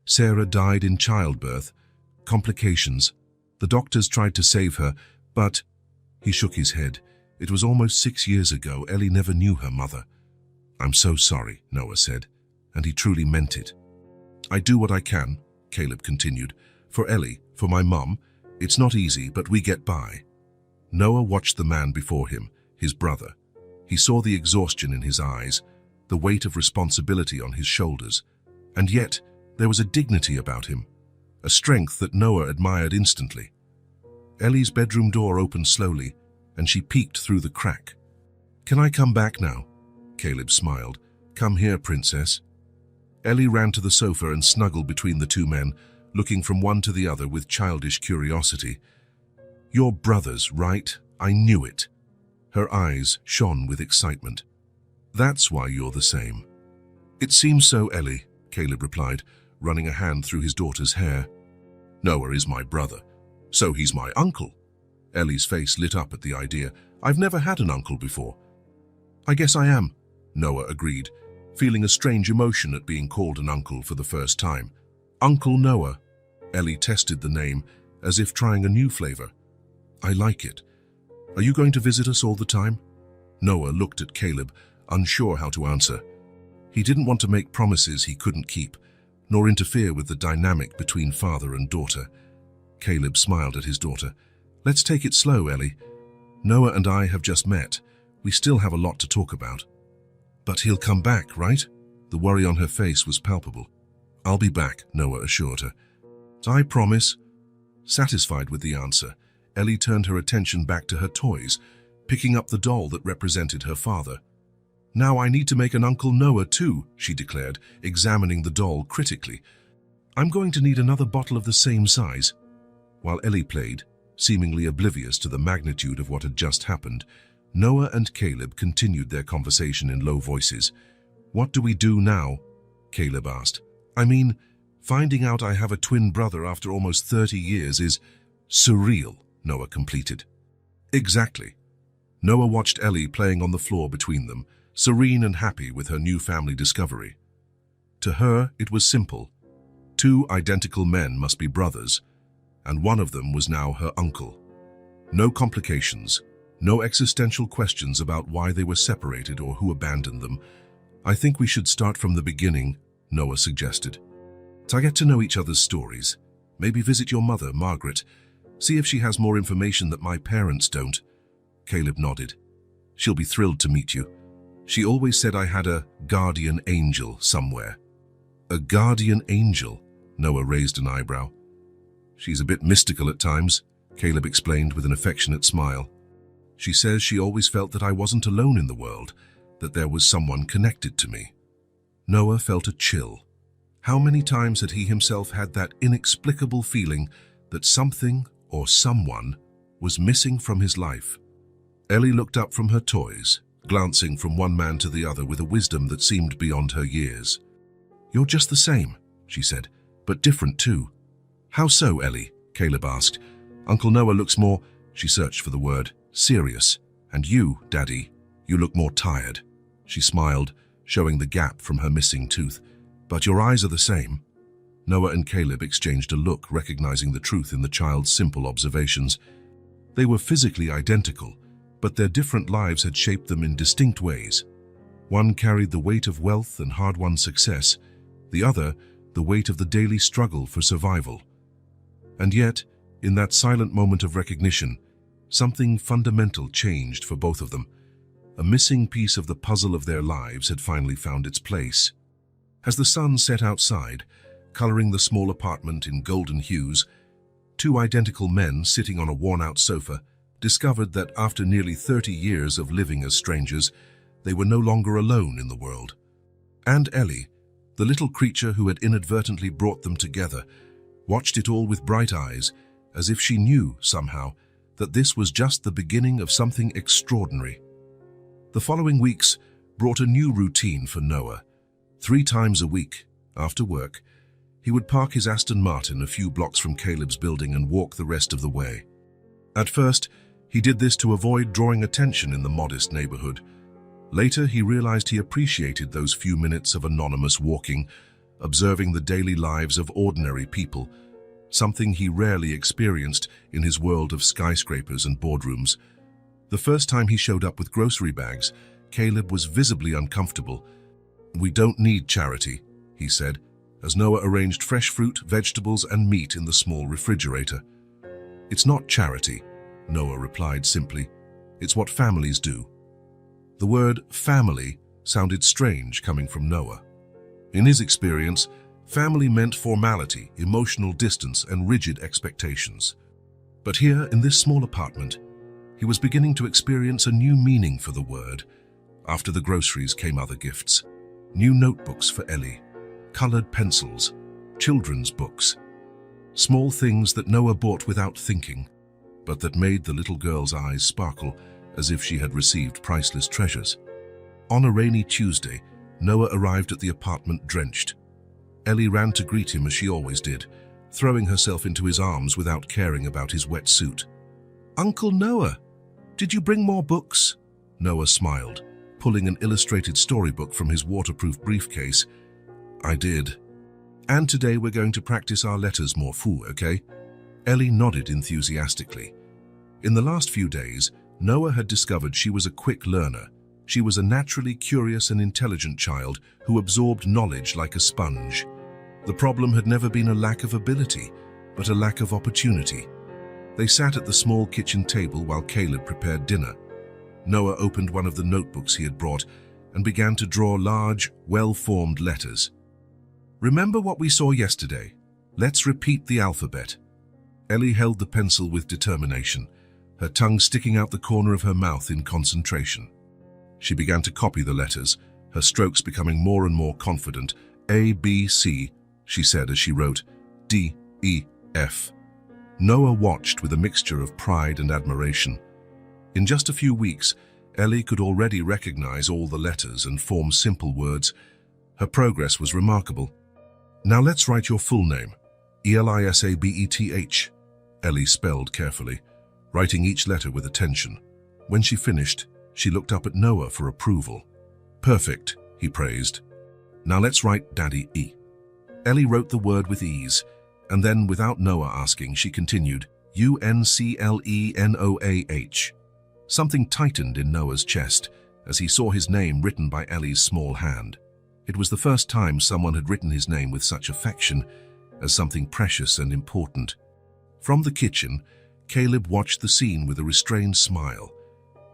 Speaker 1: Sarah died in childbirth. Complications. The doctors tried to save her, but... He shook his head. It was almost 6 years ago. Ellie never knew her mother. I'm so sorry, Noah said, and he truly meant it. I do what I can, Caleb continued. For Ellie, for my mum. It's not easy, but we get by. Noah watched the man before him, his brother. He saw the exhaustion in his eyes, the weight of responsibility on his shoulders. And yet, there was a dignity about him, a strength that Noah admired instantly. Ellie's bedroom door opened slowly, and she peeked through the crack. Can I come back now? Caleb smiled. Come here, princess. Ellie ran to the sofa and snuggled between the two men, looking from one to the other with childish curiosity. You're brothers, right? I knew it. Her eyes shone with excitement. That's why you're the same. It seems so, Ellie, Caleb replied, running a hand through his daughter's hair. Noah is my brother, so he's my uncle. Ellie's face lit up at the idea. I've never had an uncle before. I guess I am, Noah agreed, feeling a strange emotion at being called an uncle for the first time. Uncle Noah. Ellie tested the name, as if trying a new flavor. I like it. Are you going to visit us all the time? Noah looked at Caleb, unsure how to answer. He didn't want to make promises he couldn't keep, nor interfere with the dynamic between father and daughter. Caleb smiled at his daughter. Let's take it slow, Ellie. Noah and I have just met. We still have a lot to talk about. But he'll come back, right? The worry on her face was palpable. I'll be back, Noah assured her. I promise. Satisfied with the answer, Ellie turned her attention back to her toys, picking up the doll that represented her father. Now I need to make an Uncle Noah too, she declared, examining the doll critically. I'm going to need another bottle of the same size. While Ellie played, seemingly oblivious to the magnitude of what had just happened, Noah and Caleb continued their conversation in low voices. What do we do now? Caleb asked. I mean, finding out I have a twin brother after almost 30 years is surreal, Noah completed. Exactly. Noah watched Ellie playing on the floor between them, serene and happy with her new family discovery. To her, it was simple. 2 identical men must be brothers, and one of them was now her uncle. No complications, no existential questions about why they were separated or who abandoned them. I think we should start from the beginning, Noah suggested. To get to know each other's stories. Maybe visit your mother, Margaret. See if she has more information that my parents don't. Caleb nodded. She'll be thrilled to meet you. She always said I had a guardian angel somewhere. A guardian angel? Noah raised an eyebrow. She's a bit mystical at times, Caleb explained with an affectionate smile. She says she always felt that I wasn't alone in the world, that there was someone connected to me. Noah felt a chill. How many times had he himself had that inexplicable feeling that something or someone was missing from his life? Ellie looked up from her toys, glancing from one man to the other with a wisdom that seemed beyond her years. You're just the same, she said, but different too. How so, Ellie? Caleb asked. Uncle Noah looks more, she searched for the word, serious. And you, Daddy, you look more tired. She smiled, showing the gap from her missing tooth. But your eyes are the same. Noah and Caleb exchanged a look, recognizing the truth in the child's simple observations. They were physically identical, but their different lives had shaped them in distinct ways. One carried the weight of wealth and hard-won success, the other the weight of the daily struggle for survival. And yet, in that silent moment of recognition, something fundamental changed for both of them. A missing piece of the puzzle of their lives had finally found its place. As the sun set outside, coloring the small apartment in golden hues, 2 identical men sitting on a worn-out sofa discovered that after nearly 30 years of living as strangers, they were no longer alone in the world. And Ellie, the little creature who had inadvertently brought them together, watched it all with bright eyes, as if she knew, somehow, that this was just the beginning of something extraordinary. The following weeks brought a new routine for Noah. 3 times a week, after work, he would park his Aston Martin a few blocks from Caleb's building and walk the rest of the way. At first, He did this to avoid drawing attention in the modest neighborhood. Later, he realized he appreciated those few minutes of anonymous walking, observing the daily lives of ordinary people, something he rarely experienced in his world of skyscrapers and boardrooms. The first time he showed up with grocery bags, Caleb was visibly uncomfortable. "We don't need charity," he said, as Noah arranged fresh fruit, vegetables, and meat in the small refrigerator. "It's not charity," Noah replied simply. "It's what families do." The word family sounded strange coming from Noah. In his experience, family meant formality, emotional distance, and rigid expectations. But here, in this small apartment, he was beginning to experience a new meaning for the word. After the groceries came other gifts. New notebooks for Ellie, colored pencils, children's books. Small things that Noah bought without thinking, but that made the little girl's eyes sparkle as if she had received priceless treasures. On a rainy Tuesday, Noah arrived at the apartment drenched. Ellie ran to greet him as she always did, throwing herself into his arms without caring about his wet suit. "Uncle Noah, did you bring more books?" Noah smiled, pulling an illustrated storybook from his waterproof briefcase. "I did. And today we're going to practice our letters more okay?" Ellie nodded enthusiastically. In the last few days, Noah had discovered she was a quick learner. She was a naturally curious and intelligent child who absorbed knowledge like a sponge. The problem had never been a lack of ability, but a lack of opportunity. They sat at the small kitchen table while Caleb prepared dinner. Noah opened one of the notebooks he had brought and began to draw large, well-formed letters. "Remember what we saw yesterday? Let's repeat the alphabet." Ellie held the pencil with determination, her tongue sticking out the corner of her mouth in concentration. She began to copy the letters, her strokes becoming more and more confident. "A, B, C," she said as she wrote, "D, E, F." Noah watched with a mixture of pride and admiration. In just a few weeks, Ellie could already recognize all the letters and form simple words. Her progress was remarkable. "Now let's write your full name. Elisabeth," Ellie spelled carefully, writing each letter with attention. When she finished, she looked up at Noah for approval. "Perfect," he praised. "Now let's write Daddy E." Ellie wrote the word with ease, and then, without Noah asking, she continued, "Unclenoah." Something tightened in Noah's chest as he saw his name written by Ellie's small hand. It was the first time someone had written his name with such affection, as something precious and important. From the kitchen, Caleb watched the scene with a restrained smile.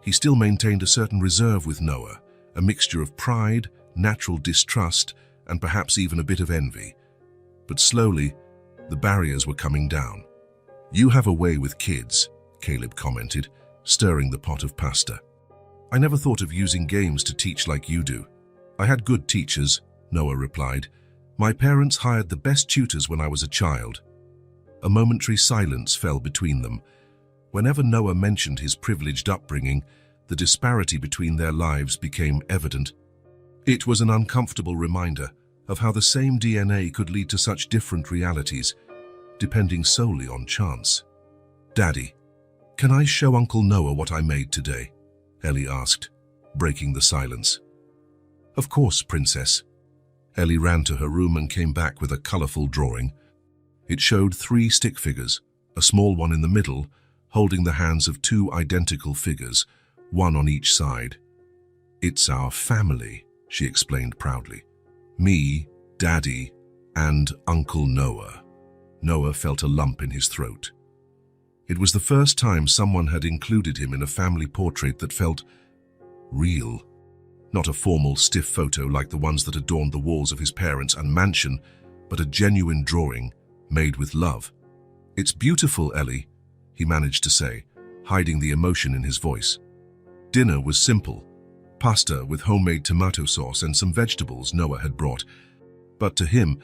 Speaker 1: He still maintained a certain reserve with Noah, a mixture of pride, natural distrust, and perhaps even a bit of envy. But slowly, the barriers were coming down. "You have a way with kids," Caleb commented, stirring the pot of pasta. "I never thought of using games to teach like you do." "I had good teachers," Noah replied. "My parents hired the best tutors when I was a child." A momentary silence fell between them. Whenever Noah mentioned his privileged upbringing, the disparity between their lives became evident. It was an uncomfortable reminder of how the same DNA could lead to such different realities, depending solely on chance. "Daddy, can I show Uncle Noah what I made today?" Ellie asked, breaking the silence. "Of course, Princess." Ellie ran to her room and came back with a colorful drawing. It showed 3 stick figures, a small one in the middle, holding the hands of 2 identical figures, one on each side. "It's our family," she explained proudly. "Me, Daddy, and Uncle Noah." Noah felt a lump in his throat. It was the first time someone had included him in a family portrait that felt real. Not a formal, stiff photo like the ones that adorned the walls of his parents' and mansion, but a genuine drawing made with love. "It's beautiful, Ellie," he managed to say, hiding the emotion in his voice. Dinner was simple. Pasta with homemade tomato sauce and some vegetables Noah had brought. But to him,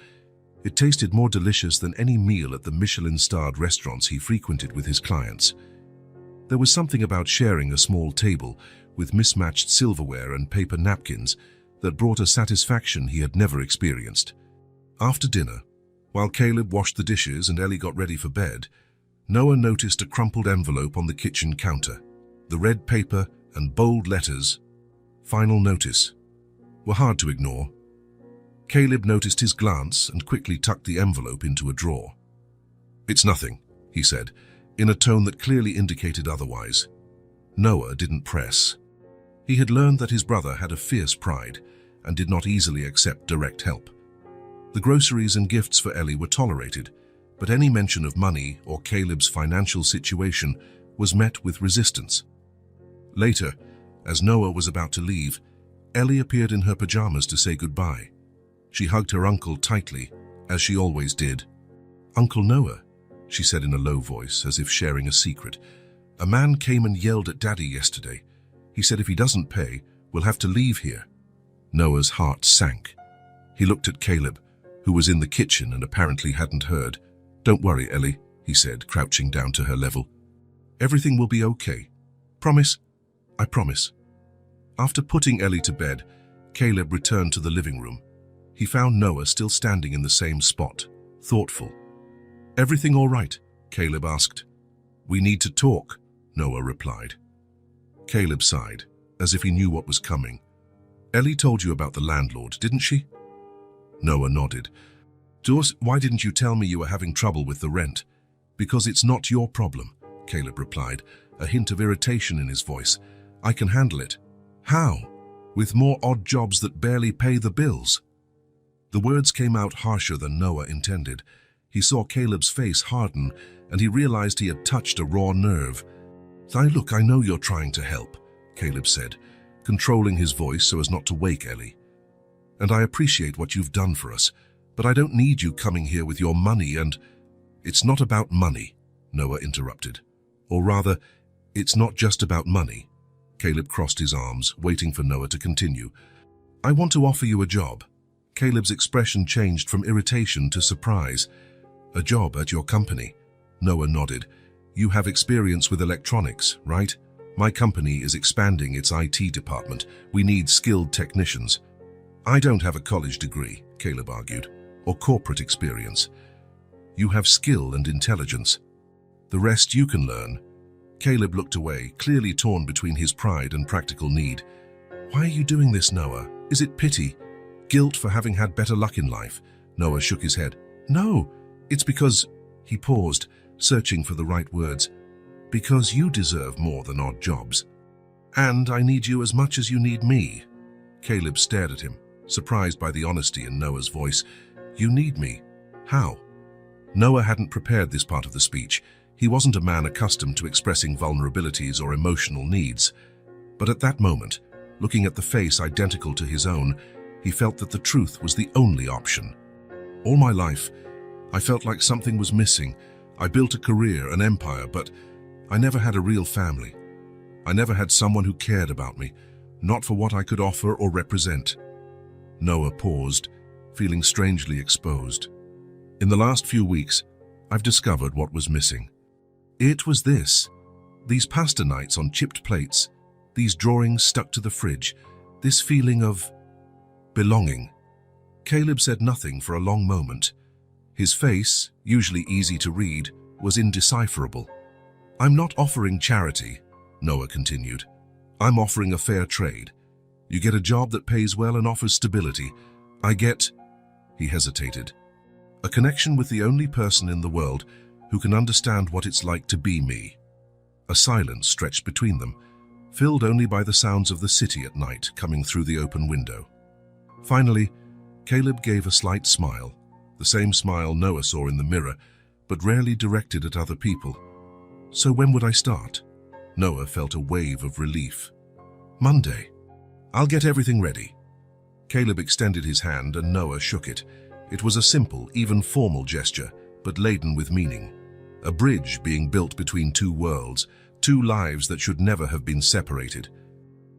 Speaker 1: it tasted more delicious than any meal at the Michelin-starred restaurants he frequented with his clients. There was something about sharing a small table with mismatched silverware and paper napkins that brought a satisfaction he had never experienced. After dinner, while Caleb washed the dishes and Ellie got ready for bed, Noah noticed a crumpled envelope on the kitchen counter. The red paper and bold letters, "Final Notice," were hard to ignore. Caleb noticed his glance and quickly tucked the envelope into a drawer. "It's nothing," he said, in a tone that clearly indicated otherwise. Noah didn't press. He had learned that his brother had a fierce pride and did not easily accept direct help. The groceries and gifts for Ellie were tolerated, but any mention of money or Caleb's financial situation was met with resistance. Later, as Noah was about to leave, Ellie appeared in her pajamas to say goodbye. She hugged her uncle tightly, as she always did. "Uncle Noah," she said in a low voice, as if sharing a secret, "a man came and yelled at Daddy yesterday. He said if he doesn't pay, we'll have to leave here." Noah's heart sank. He looked at Caleb, who was in the kitchen and apparently hadn't heard. "Don't worry, Ellie," he said, crouching down to her level. "Everything will be okay. Promise? I promise." After putting Ellie to bed, Caleb returned to the living room. He found Noah still standing in the same spot, thoughtful. "Everything all right?" Caleb asked. "We need to talk," Noah replied. Caleb sighed, as if he knew what was coming. "Ellie told you about the landlord, didn't she?" Noah nodded. "Why didn't you tell me you were having trouble with the rent?" "Because it's not your problem," Caleb replied, a hint of irritation in his voice. "I can handle it." "How? With more odd jobs that barely pay the bills?" The words came out harsher than Noah intended. He saw Caleb's face harden, and he realized he had touched a raw nerve. Look, I know you're trying to help," Caleb said, controlling his voice so as not to wake Ellie. "And I appreciate what you've done for us, but I don't need you coming here with your money and—" "It's not about money," Noah interrupted. "Or rather, it's not just about money." Caleb crossed his arms, waiting for Noah to continue. "I want to offer you a job." Caleb's expression changed from irritation to surprise. "A job at your company?" Noah nodded. "You have experience with electronics, right? My company is expanding its IT department. We need skilled technicians." "I don't have a college degree," Caleb argued, "or corporate experience. You have skill and intelligence. The rest you can learn." Caleb looked away, clearly torn between his pride and practical need. "Why are you doing this, Noah? Is it pity? Guilt for having had better luck in life?" Noah shook his head. "No, it's because—" He paused, searching for the right words. "Because you deserve more than odd jobs. And I need you as much as you need me." Caleb stared at him, surprised by the honesty in Noah's voice. "You need me? How?" Noah hadn't prepared this part of the speech. He wasn't a man accustomed to expressing vulnerabilities or emotional needs. But at that moment, looking at the face identical to his own, he felt that the truth was the only option. "All my life, I felt like something was missing. I built a career, an empire, but I never had a real family. I never had someone who cared about me, not for what I could offer or represent." Noah paused, feeling strangely exposed. "In the last few weeks, I've discovered what was missing. It was this. These pasta nights on chipped plates, these drawings stuck to the fridge, this feeling of belonging." Caleb said nothing for a long moment. His face, usually easy to read, was indecipherable. "I'm not offering charity," Noah continued. "I'm offering a fair trade. You get a job that pays well and offers stability. I get—" He hesitated. "A connection with the only person in the world who can understand what it's like to be me." A silence stretched between them, filled only by the sounds of the city at night coming through the open window. Finally, Caleb gave a slight smile, the same smile Noah saw in the mirror, but rarely directed at other people. "So when would I start?" Noah felt a wave of relief. "Monday. I'll get everything ready." Caleb extended his hand and Noah shook it. It was a simple, even formal gesture, but laden with meaning. A bridge being built between two worlds, two lives that should never have been separated.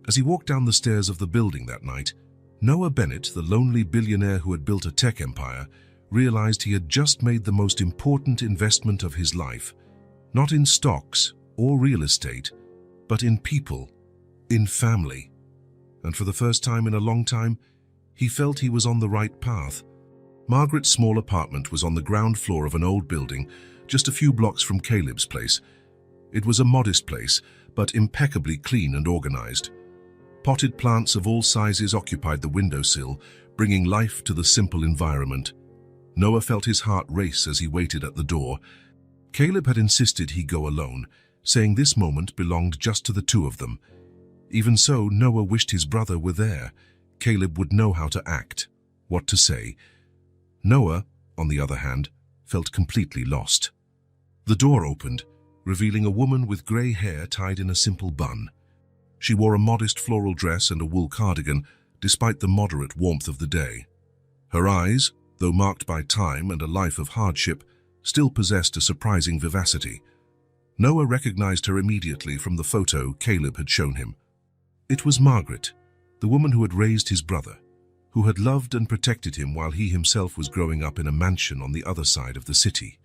Speaker 1: As he walked down the stairs of the building that night, Noah Bennett, the lonely billionaire who had built a tech empire, realized he had just made the most important investment of his life. Not in stocks or real estate, but in people, in family. And for the first time in a long time, he felt he was on the right path. Margaret's small apartment was on the ground floor of an old building, just a few blocks from Caleb's place. It was a modest place, but impeccably clean and organized. Potted plants of all sizes occupied the windowsill, bringing life to the simple environment. Noah felt his heart race as he waited at the door. Caleb had insisted he go alone, saying this moment belonged just to the two of them. Even so, Noah wished his brother were there. Caleb would know how to act, what to say. Noah, on the other hand, felt completely lost. The door opened, revealing a woman with grey hair tied in a simple bun. She wore a modest floral dress and a wool cardigan, despite the moderate warmth of the day. Her eyes, though marked by time and a life of hardship, still possessed a surprising vivacity. Noah recognized her immediately from the photo Caleb had shown him. It was Margaret, the woman who had raised his brother, who had loved and protected him while he himself was growing up in a mansion on the other side of the city.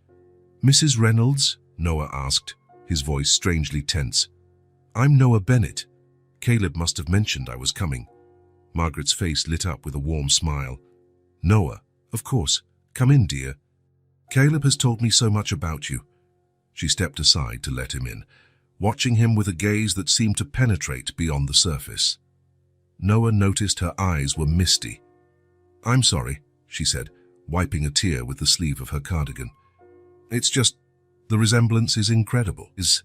Speaker 1: "Mrs. Reynolds?" Noah asked, his voice strangely tense. "I'm Noah Bennett. Caleb must have mentioned I was coming." Margaret's face lit up with a warm smile. "Noah, of course. Come in, dear. Caleb has told me so much about you." She stepped aside to let him in, watching him with a gaze that seemed to penetrate beyond the surface. Noah noticed her eyes were misty. "I'm sorry," she said, wiping a tear with the sleeve of her cardigan. "It's just, the resemblance is incredible. Is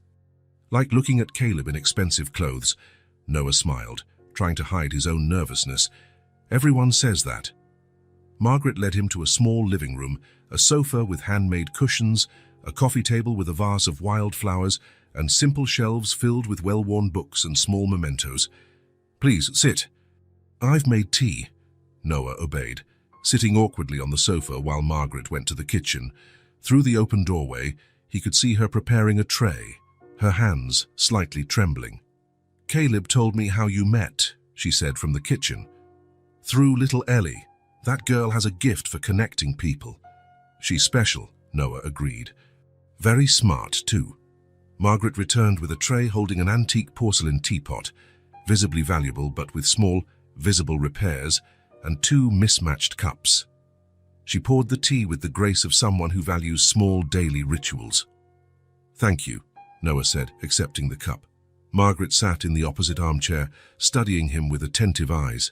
Speaker 1: like looking at Caleb in expensive clothes." Noah smiled, trying to hide his own nervousness. "Everyone says that." Margaret led him to a small living room, a sofa with handmade cushions, a coffee table with a vase of wildflowers, and simple shelves filled with well-worn books and small mementos. "Please, sit." "I've made tea." Noah obeyed, sitting awkwardly on the sofa while Margaret went to the kitchen. Through the open doorway, he could see her preparing a tray, her hands slightly trembling. "Caleb told me how you met," she said from the kitchen. "Through little Ellie. That girl has a gift for connecting people." "She's special," Noah agreed. "Very smart, too." Margaret returned with a tray holding an antique porcelain teapot, visibly valuable but with small, visible repairs, and two mismatched cups. She poured the tea with the grace of someone who values small daily rituals. "Thank you," Noah said, accepting the cup. Margaret sat in the opposite armchair, studying him with attentive eyes.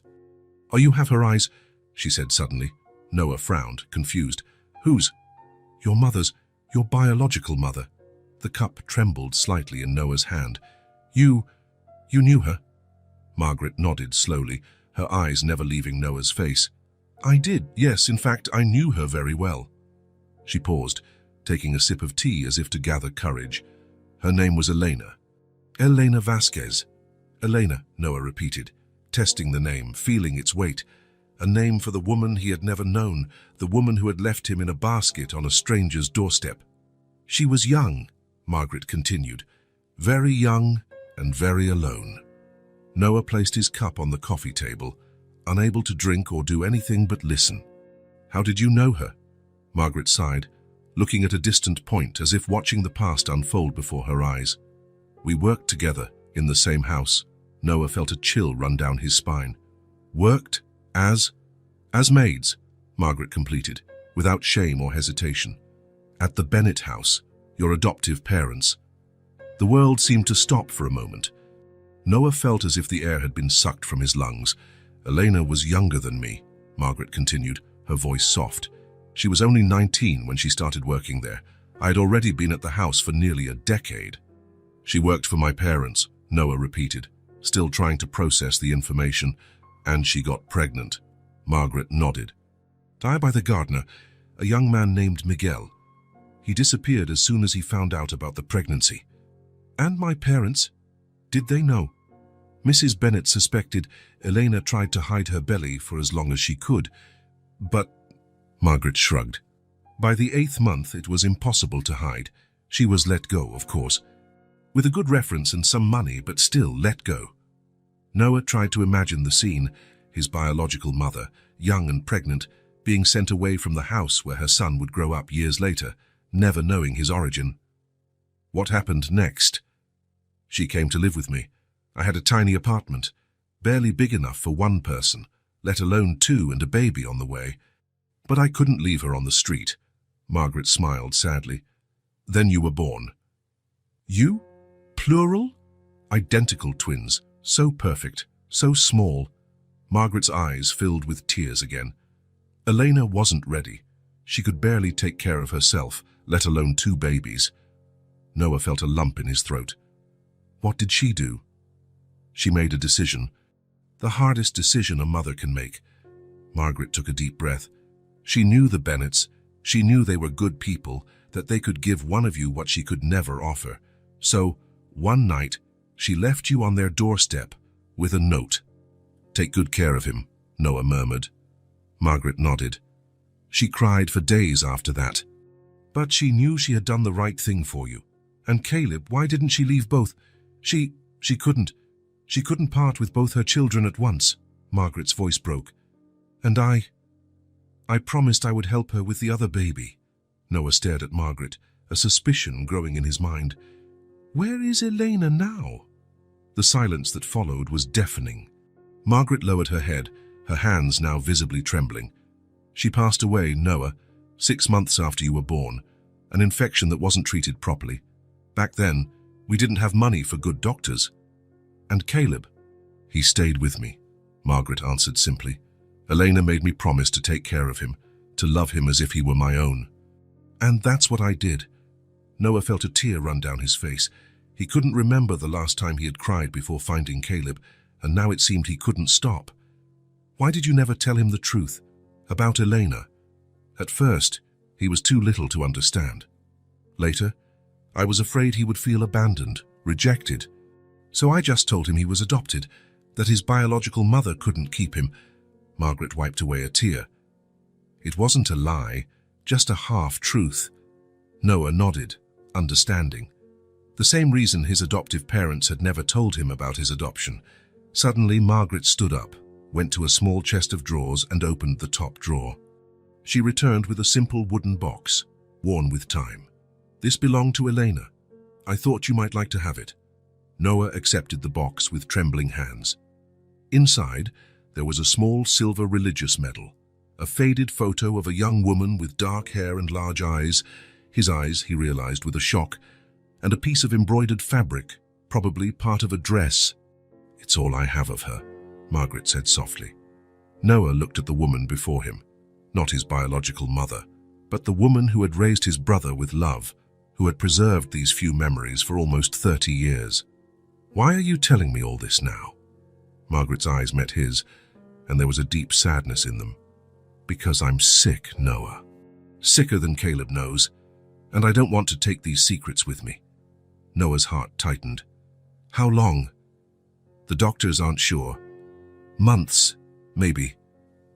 Speaker 1: "Oh, you have her eyes," she said suddenly. Noah frowned, confused. "Whose?" "Your mother's, your biological mother." The cup trembled slightly in Noah's hand. You knew her?" Margaret nodded slowly, her eyes never leaving Noah's face. "I did, yes, in fact, I knew her very well." She paused, taking a sip of tea as if to gather courage. "Her name was Elena." "Elena Vasquez." "Elena," Noah repeated, testing the name, feeling its weight. A name for the woman he had never known, the woman who had left him in a basket on a stranger's doorstep. "She was young," Margaret continued, "very young and very alone." Noah placed his cup on the coffee table, unable to drink or do anything but listen. "How did you know her?" Margaret sighed, looking at a distant point as if watching the past unfold before her eyes. "We worked together in the same house." Noah felt a chill run down his spine. "Worked? As maids," Margaret completed, without shame or hesitation. "At the Bennett house, your adoptive parents." The world seemed to stop for a moment. Noah felt as if the air had been sucked from his lungs. "Elena was younger than me," Margaret continued, her voice soft. "She was only 19 when she started working there. I had already been at the house for nearly a decade." "She worked for my parents," Noah repeated, still trying to process the information. "And she got pregnant." Margaret nodded. "Died by the gardener, a young man named Miguel. He disappeared as soon as he found out about the pregnancy." "And my parents? Did they know?" Mrs. Bennett suspected Elena tried to hide her belly for as long as she could, but Margaret shrugged. By the 8th month, it was impossible to hide. She was let go, of course. With a good reference and some money, but still let go. Noah tried to imagine the scene, his biological mother, young and pregnant, being sent away from the house where her son would grow up years later, never knowing his origin. What happened next? "She came to live with me. I had a tiny apartment, barely big enough for one person, let alone two and a baby on the way. But I couldn't leave her on the street." Margaret smiled sadly. Then you were born. You? Plural? Identical twins, so perfect, so small. Margaret's eyes filled with tears again. Elena wasn't ready. She could barely take care of herself, let alone two babies. Noah felt a lump in his throat. What did she do? She made a decision. The hardest decision a mother can make. Margaret took a deep breath. She knew the Bennets. She knew they were good people, that they could give one of you what she could never offer. So, one night, she left you on their doorstep with a note. "Take good care of him," Noah murmured. Margaret nodded. She cried for days after that. But she knew she had done the right thing for you. And Caleb, why didn't she leave both? She couldn't. She couldn't part with both her children at once. Margaret's voice broke. And I promised I would help her with the other baby. Noah stared at Margaret, a suspicion growing in his mind. Where is Elena now? The silence that followed was deafening. Margaret lowered her head, her hands now visibly trembling. She passed away, Noah, 6 months after you were born, an infection that wasn't treated properly. Back then, we didn't have money for good doctors. And Caleb? He stayed with me, Margaret answered simply. Elena made me promise to take care of him, to love him as if he were my own. And that's what I did. Noah felt a tear run down his face. He couldn't remember the last time he had cried before finding Caleb, and now it seemed he couldn't stop. Why did you never tell him the truth? About Elena? At first, he was too little to understand. Later, I was afraid he would feel abandoned, rejected. So I just told him he was adopted, that his biological mother couldn't keep him. Margaret wiped away a tear. It wasn't a lie, just a half-truth. Noah nodded, understanding. The same reason his adoptive parents had never told him about his adoption. Suddenly, Margaret stood up, went to a small chest of drawers and opened the top drawer. She returned with a simple wooden box, worn with time. This belonged to Elena. I thought you might like to have it. Noah accepted the box with trembling hands. Inside, there was a small silver religious medal, a faded photo of a young woman with dark hair and large eyes, his eyes, he realized with a shock, and a piece of embroidered fabric, probably part of a dress. It's all I have of her, Margaret said softly. Noah looked at the woman before him, not his biological mother, but the woman who had raised his brother with love, who had preserved these few memories for almost 30 years. Why are you telling me all this now? Margaret's eyes met his, and there was a deep sadness in them. Because I'm sick, Noah. Sicker than Caleb knows, and I don't want to take these secrets with me. Noah's heart tightened. How long? The doctors aren't sure. Months, maybe.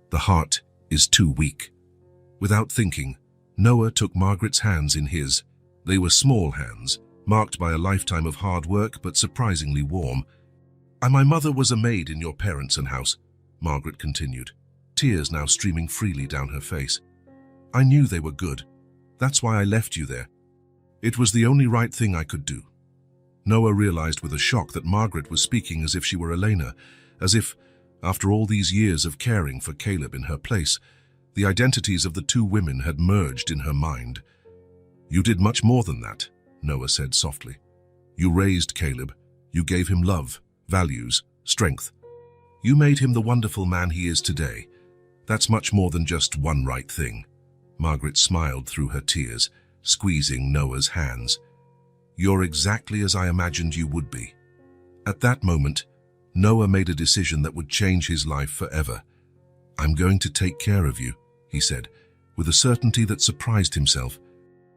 Speaker 1: The heart is too weak. Without thinking, Noah took Margaret's hands in his. They were small hands, marked by a lifetime of hard work but surprisingly warm. And my mother was a maid in your parents' house, Margaret continued, tears now streaming freely down her face. I knew they were good. That's why I left you there. It was the only right thing I could do. Noah realized with a shock that Margaret was speaking as if she were Elena, as if, after all these years of caring for Caleb in her place, the identities of the two women had merged in her mind. You did much more than that, Noah said softly. You raised Caleb. You gave him love, values, strength. You made him the wonderful man he is today. That's much more than just one right thing. Margaret smiled through her tears, squeezing Noah's hands. You're exactly as I imagined you would be. At that moment, Noah made a decision that would change his life forever. I'm going to take care of you, he said, with a certainty that surprised himself.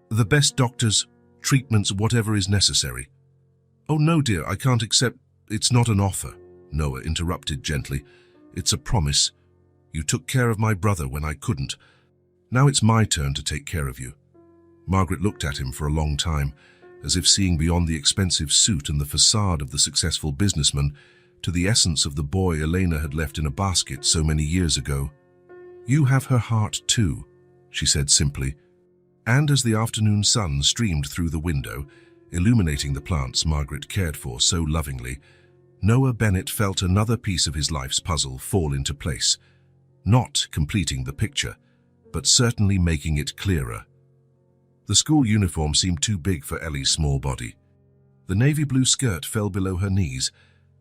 Speaker 1: The best doctors, treatments, whatever is necessary. Oh no, dear, I can't accept. It's not an offer, Noah interrupted gently. It's a promise. You took care of my brother when I couldn't. Now it's my turn to take care of you. Margaret looked at him for a long time, as if seeing beyond the expensive suit and the facade of the successful businessman to the essence of the boy Elena had left in a basket so many years ago. You have her heart too, she said simply. And as the afternoon sun streamed through the window, illuminating the plants Margaret cared for so lovingly, Noah Bennett felt another piece of his life's puzzle fall into place, not completing the picture, but certainly making it clearer. The school uniform seemed too big for Ellie's small body. The navy blue skirt fell below her knees,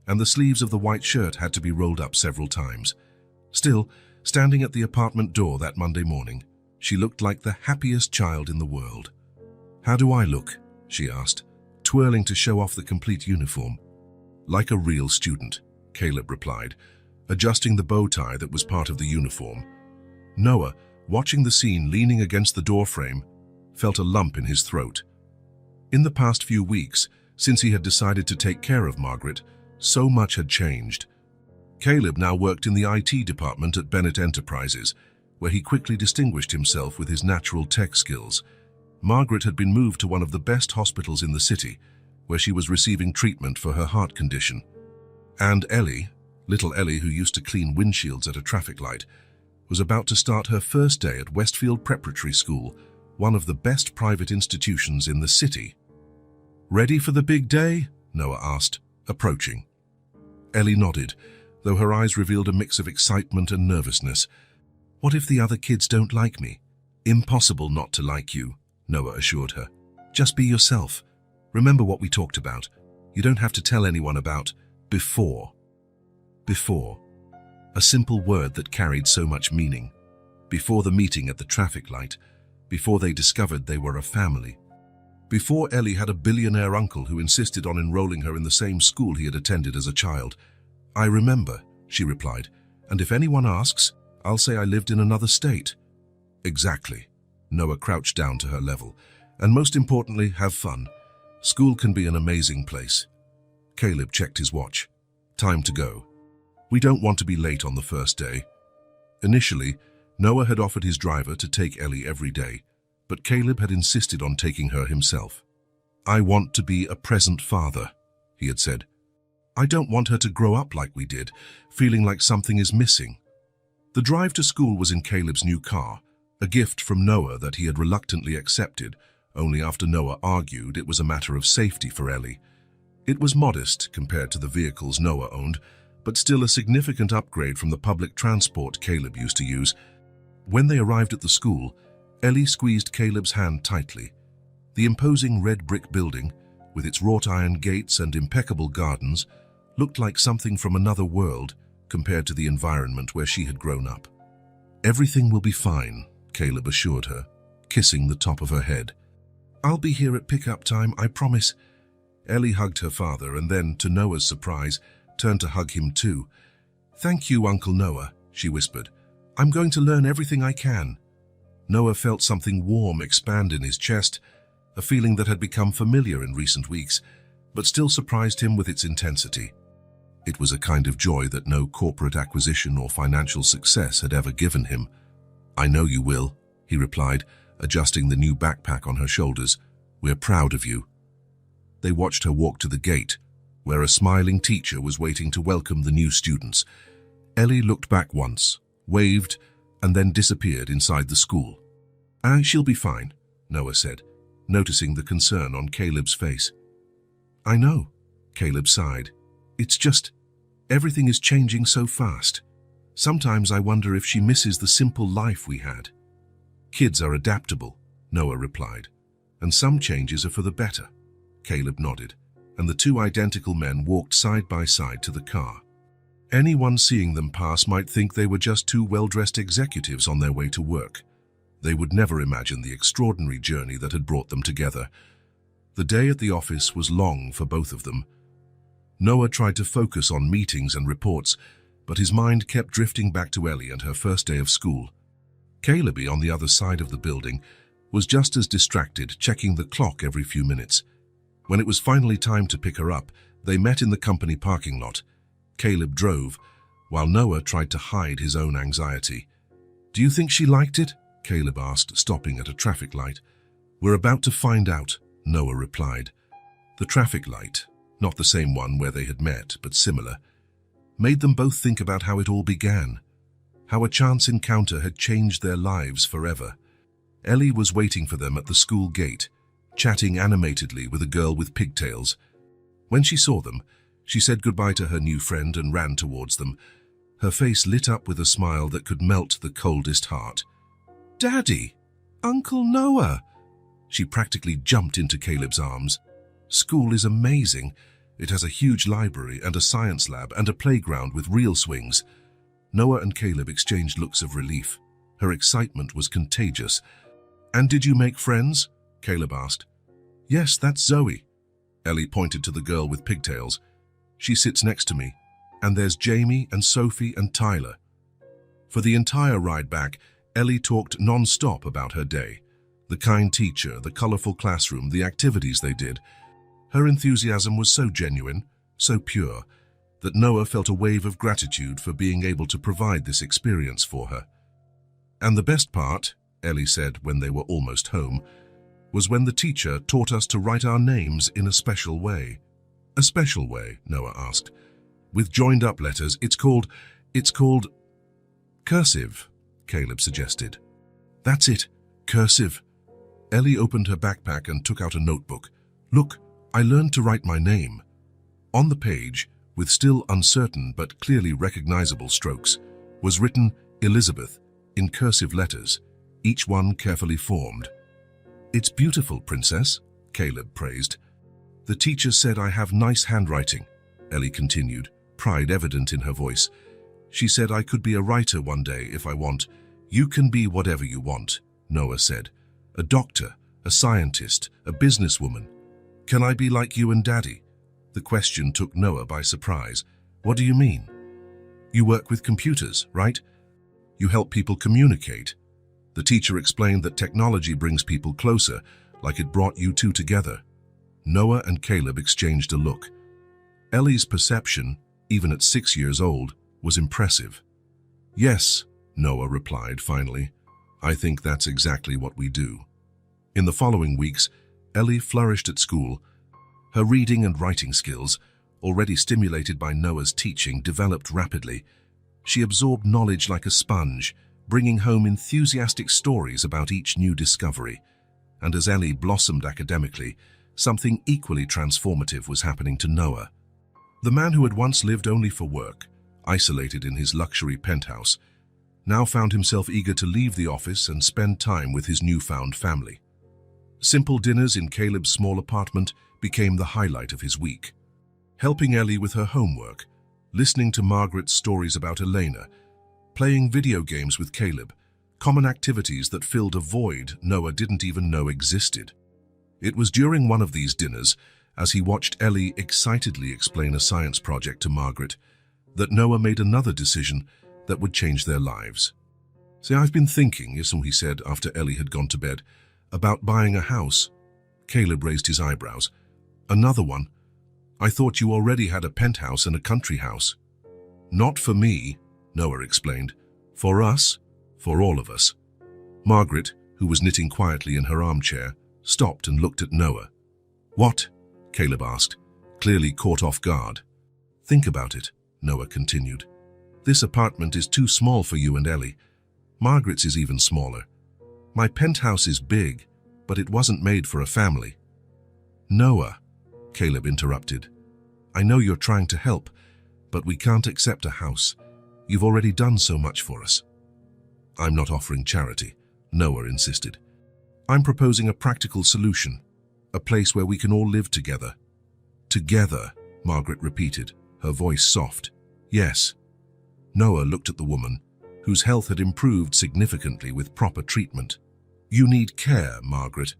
Speaker 1: and the sleeves of the white shirt had to be rolled up several times. Still, standing at the apartment door that Monday morning, she looked like the happiest child in the world. "How do I look?" she asked, twirling to show off the complete uniform. "Like a real student," Caleb replied, adjusting the bow tie that was part of the uniform. Noah, watching the scene leaning against the doorframe, felt a lump in his throat. In the past few weeks, since he had decided to take care of Margaret, so much had changed. Caleb now worked in the IT department at Bennett Enterprises, where he quickly distinguished himself with his natural tech skills. Margaret had been moved to one of the best hospitals in the city, where she was receiving treatment for her heart condition. And Ellie, little Ellie who used to clean windshields at a traffic light, was about to start her first day at Westfield Preparatory School, one of the best private institutions in the city. "Ready for the big day?" Noah asked, approaching. Ellie nodded, though her eyes revealed a mix of excitement and nervousness. "What if the other kids don't like me?" "Impossible not to like you," Noah assured her. "Just be yourself. Remember what we talked about. You don't have to tell anyone about before." Before. A simple word that carried so much meaning. Before the meeting at the traffic light. Before they discovered they were a family. Before Ellie had a billionaire uncle who insisted on enrolling her in the same school he had attended as a child. "I remember," she replied, "and if anyone asks, I'll say I lived in another state." "Exactly." Noah crouched down to her level. "And most importantly, have fun. School can be an amazing place." Caleb checked his watch. "Time to go. We don't want to be late on the first day." Initially, Noah had offered his driver to take Ellie every day, but Caleb had insisted on taking her himself. "I want to be a present father," he had said. "I don't want her to grow up like we did, feeling like something is missing." The drive to school was in Caleb's new car, a gift from Noah that he had reluctantly accepted, only after Noah argued it was a matter of safety for Ellie. It was modest compared to the vehicles Noah owned, but still a significant upgrade from the public transport Caleb used to use. When they arrived at the school, Ellie squeezed Caleb's hand tightly. The imposing red brick building, with its wrought iron gates and impeccable gardens, looked like something from another world compared to the environment where she had grown up. "Everything will be fine," Caleb assured her, kissing the top of her head. "I'll be here at pickup time, I promise." Ellie hugged her father and then, to Noah's surprise, turned to hug him too. "Thank you, Uncle Noah," she whispered. "I'm going to learn everything I can." Noah felt something warm expand in his chest, a feeling that had become familiar in recent weeks, but still surprised him with its intensity. It was a kind of joy that no corporate acquisition or financial success had ever given him. "I know you will," he replied, adjusting the new backpack on her shoulders. "We're proud of you." They watched her walk to the gate, where a smiling teacher was waiting to welcome the new students. Ellie looked back once, waved, and then disappeared inside the school. She'll be fine," Noah said, noticing the concern on Caleb's face. "I know," Caleb sighed. "It's just, everything is changing so fast. Sometimes I wonder if she misses the simple life we had." "Kids are adaptable," Noah replied, "and some changes are for the better." Caleb nodded, and the two identical men walked side by side to the car. Anyone seeing them pass might think they were just two well-dressed executives on their way to work. They would never imagine the extraordinary journey that had brought them together. The day at the office was long for both of them. Noah tried to focus on meetings and reports, but his mind kept drifting back to Ellie and her first day of school. Caleb, on the other side of the building, was just as distracted, checking the clock every few minutes. When it was finally time to pick her up, they met in the company parking lot. Caleb drove, while Noah tried to hide his own anxiety. "Do you think she liked it?" Caleb asked, stopping at a traffic light. "We're about to find out," Noah replied. The traffic light, not the same one where they had met, but similar, made them both think about how it all began, how a chance encounter had changed their lives forever. Ellie was waiting for them at the school gate, chatting animatedly with a girl with pigtails. When she saw them, she said goodbye to her new friend and ran towards them, her face lit up with a smile that could melt the coldest heart. "Daddy! Uncle Noah!" She practically jumped into Caleb's arms. "School is amazing. It has a huge library and a science lab and a playground with real swings." Noah and Caleb exchanged looks of relief. Her excitement was contagious. "And did you make friends?" Caleb asked. "Yes, that's Zoe." Ellie pointed to the girl with pigtails. "She sits next to me. And there's Jamie and Sophie and Tyler." For the entire ride back, Ellie talked non-stop about her day. The kind teacher, the colorful classroom, the activities they did. Her enthusiasm was so genuine, so pure, that Noah felt a wave of gratitude for being able to provide this experience for her. "And the best part," Ellie said when they were almost home, "was when the teacher taught us to write our names in a special way." "A special way?" Noah asked. "With joined-up letters. It's called cursive," Caleb suggested. "That's it, cursive." Ellie opened her backpack and took out a notebook. "Look, I learned to write my name." On the page, with still uncertain but clearly recognizable strokes, was written Elizabeth in cursive letters, each one carefully formed. "It's beautiful, Princess," Caleb praised. "The teacher said I have nice handwriting," Ellie continued, pride evident in her voice. "She said I could be a writer one day if I want." "You can be whatever you want," Noah said. "A doctor, a scientist, a businesswoman. Can I be like you and Daddy?" The question took Noah by surprise. "What do you mean?" "You work with computers, right? You help people communicate." The teacher explained that technology brings people closer, like it brought you two together. Noah and Caleb exchanged a look. Ellie's perception, even at 6 years old, was impressive. "Yes," Noah replied finally. "I think that's exactly what we do." In the following weeks, Ellie flourished at school. Her reading and writing skills, already stimulated by Noah's teaching, developed rapidly. She absorbed knowledge like a sponge, bringing home enthusiastic stories about each new discovery. And as Ellie blossomed academically, something equally transformative was happening to Noah. The man who had once lived only for work, isolated in his luxury penthouse, now found himself eager to leave the office and spend time with his newfound family. Simple dinners in Caleb's small apartment became the highlight of his week. Helping Ellie with her homework, listening to Margaret's stories about Elena, playing video games with Caleb, common activities that filled a void Noah didn't even know existed. It was during one of these dinners, as he watched Ellie excitedly explain a science project to Margaret, that Noah made another decision that would change their lives. "See, I've been thinking," he said after Ellie had gone to bed, "about buying a house." Caleb raised his eyebrows. "Another one? I thought you already had a penthouse and a country house." "Not for me," Noah explained. "For us, for all of us." Margaret, who was knitting quietly in her armchair, stopped and looked at Noah. "What?" Caleb asked, clearly caught off guard. "Think about it," Noah continued. "This apartment is too small for you and Ellie. Margaret's is even smaller. My penthouse is big, but it wasn't made for a family." "Noah," Caleb interrupted, "I know you're trying to help, but we can't accept a house. You've already done so much for us." "I'm not offering charity," Noah insisted. "I'm proposing a practical solution, a place where we can all live together." "Together," Margaret repeated, her voice soft. "Yes." Noah looked at the woman, whose health had improved significantly with proper treatment. "You need care, Margaret.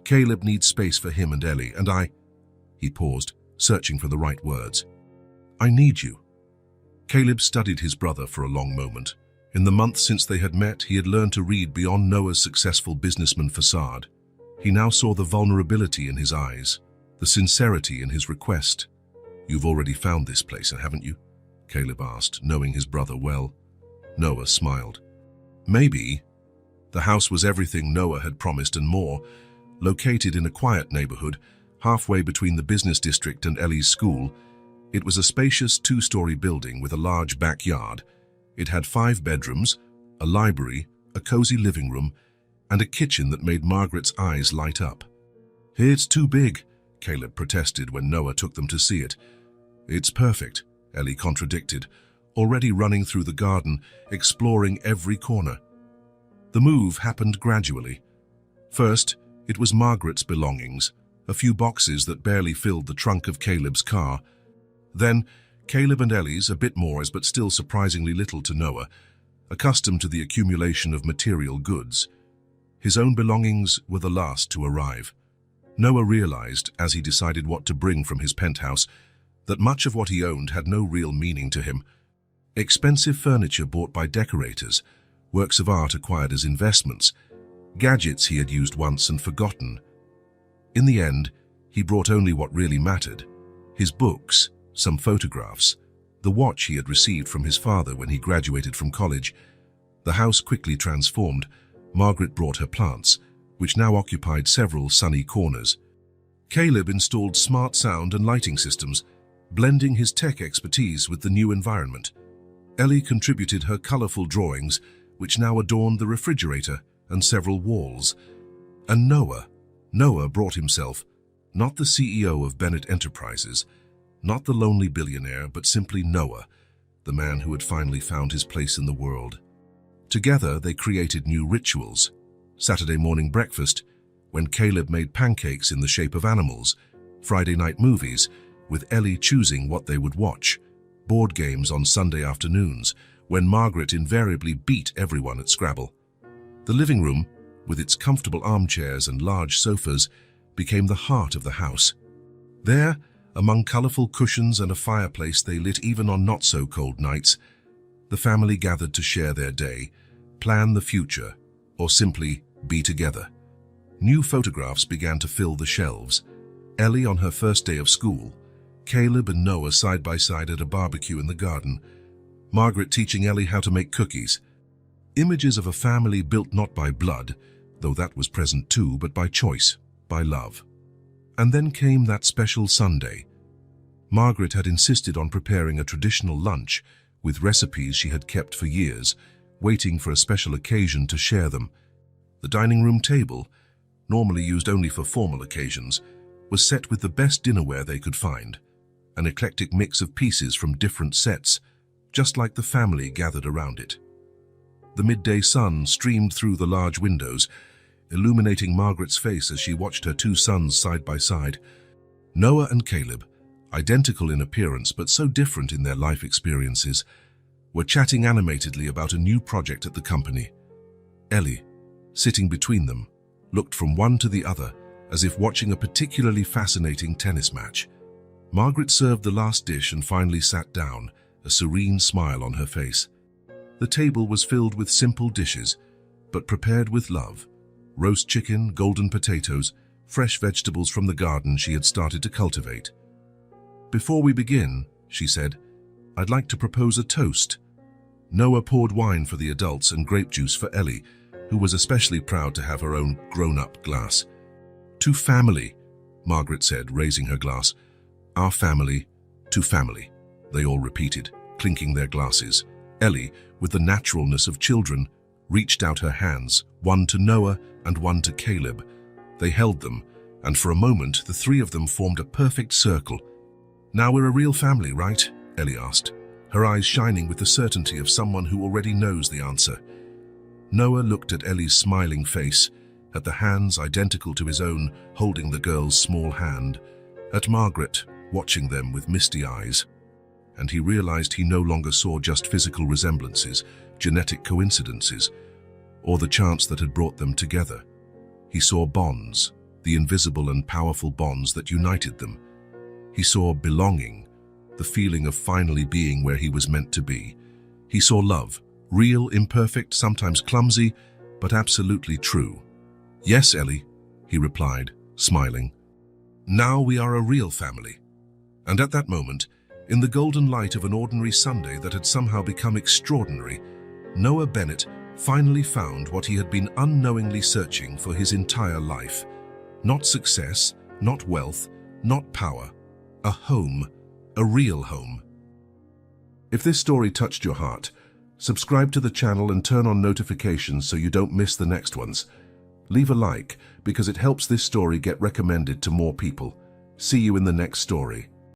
Speaker 1: Caleb needs space for him and Ellie, and I—" He paused, searching for the right words. "I need you." Caleb studied his brother for a long moment. In the months since they had met, he had learned to read beyond Noah's successful businessman facade. He now saw the vulnerability in his eyes, the sincerity in his request. "You've already found this place, haven't you?" Caleb asked, knowing his brother well. Noah smiled. "Maybe." The house was everything Noah had promised and more, located in a quiet neighborhood, halfway between the business district and Ellie's school. It was a spacious 2-story building with a large backyard. It had 5 bedrooms, a library, a cozy living room, and a kitchen that made Margaret's eyes light up. "It's too big," Caleb protested when Noah took them to see it. "It's perfect," Ellie contradicted, already running through the garden, exploring every corner. The move happened gradually. First, It was Margaret's belongings, a few boxes that barely filled the trunk of Caleb's car. Then, Caleb and Ellie's, a bit more, but still surprisingly little to Noah, accustomed to the accumulation of material goods. His own belongings were the last to arrive. Noah realized, as he decided what to bring from his penthouse, that much of what he owned had no real meaning to him. Expensive furniture bought by decorators, works of art acquired as investments, gadgets he had used once and forgotten. In the end, he brought only what really mattered: his books, some photographs, the watch he had received from his father when he graduated from college. The house quickly transformed. Margaret brought her plants, which now occupied several sunny corners. Caleb installed smart sound and lighting systems, blending his tech expertise with the new environment. Ellie contributed her colorful drawings, which now adorned the refrigerator and several walls. And Noah brought himself, not the CEO of Bennett Enterprises, not the lonely billionaire, but simply Noah, the man who had finally found his place in the world. Together, they created new rituals. Saturday morning breakfast, when Caleb made pancakes in the shape of animals. Friday night movies, with Ellie choosing what they would watch. Board games on Sunday afternoons, when Margaret invariably beat everyone at Scrabble. The living room, with its comfortable armchairs and large sofas, became the heart of the house. There, among colorful cushions and a fireplace they lit even on not-so-cold nights, the family gathered to share their day, plan the future, or simply be together. New photographs began to fill the shelves. Ellie on her first day of school, Caleb and Noah side by side at a barbecue in the garden, Margaret teaching Ellie how to make cookies. Images of a family built not by blood, though that was present too, but by choice, by love. And then came that special Sunday. Margaret had insisted on preparing a traditional lunch with recipes she had kept for years, waiting for a special occasion to share them. The dining room table, normally used only for formal occasions, was set with the best dinnerware they could find, an eclectic mix of pieces from different sets, just like the family gathered around it. The midday sun streamed through the large windows, illuminating Margaret's face as she watched her two sons side by side. Noah and Caleb, identical in appearance but so different in their life experiences, were chatting animatedly about a new project at the company. Ellie, sitting between them, looked from one to the other as if watching a particularly fascinating tennis match. Margaret served the last dish and finally sat down, a serene smile on her face. The table was filled with simple dishes, but prepared with love: roast chicken, golden potatoes, fresh vegetables from the garden she had started to cultivate. "Before we begin," she said, "I'd like to propose a toast." Noah poured wine for the adults and grape juice for Ellie, who was especially proud to have her own grown-up glass. "To family," Margaret said, raising her glass. "Our family, to family," they all repeated, clinking their glasses. Ellie, with the naturalness of children, reached out her hands, one to Noah and one to Caleb. They held them, and for a moment the three of them formed a perfect circle. "Now we're a real family, right?" Ellie asked, her eyes shining with the certainty of someone who already knows the answer. Noah looked at Ellie's smiling face, at the hands identical to his own holding the girl's small hand, at Margaret watching them with misty eyes. And he realized he no longer saw just physical resemblances, genetic coincidences, or the chance that had brought them together. He saw bonds, the invisible and powerful bonds that united them. He saw belonging, the feeling of finally being where he was meant to be. He saw love, real, imperfect, sometimes clumsy, but absolutely true. "Yes, Ellie," he replied, smiling. "Now we are a real family." And at that moment, in the golden light of an ordinary Sunday that had somehow become extraordinary, Noah Bennett finally found what he had been unknowingly searching for his entire life. Not success, not wealth, not power. A home, a real home. If this story touched your heart, subscribe to the channel and turn on notifications so you don't miss the next ones. Leave a like because it helps this story get recommended to more people. See you in the next story.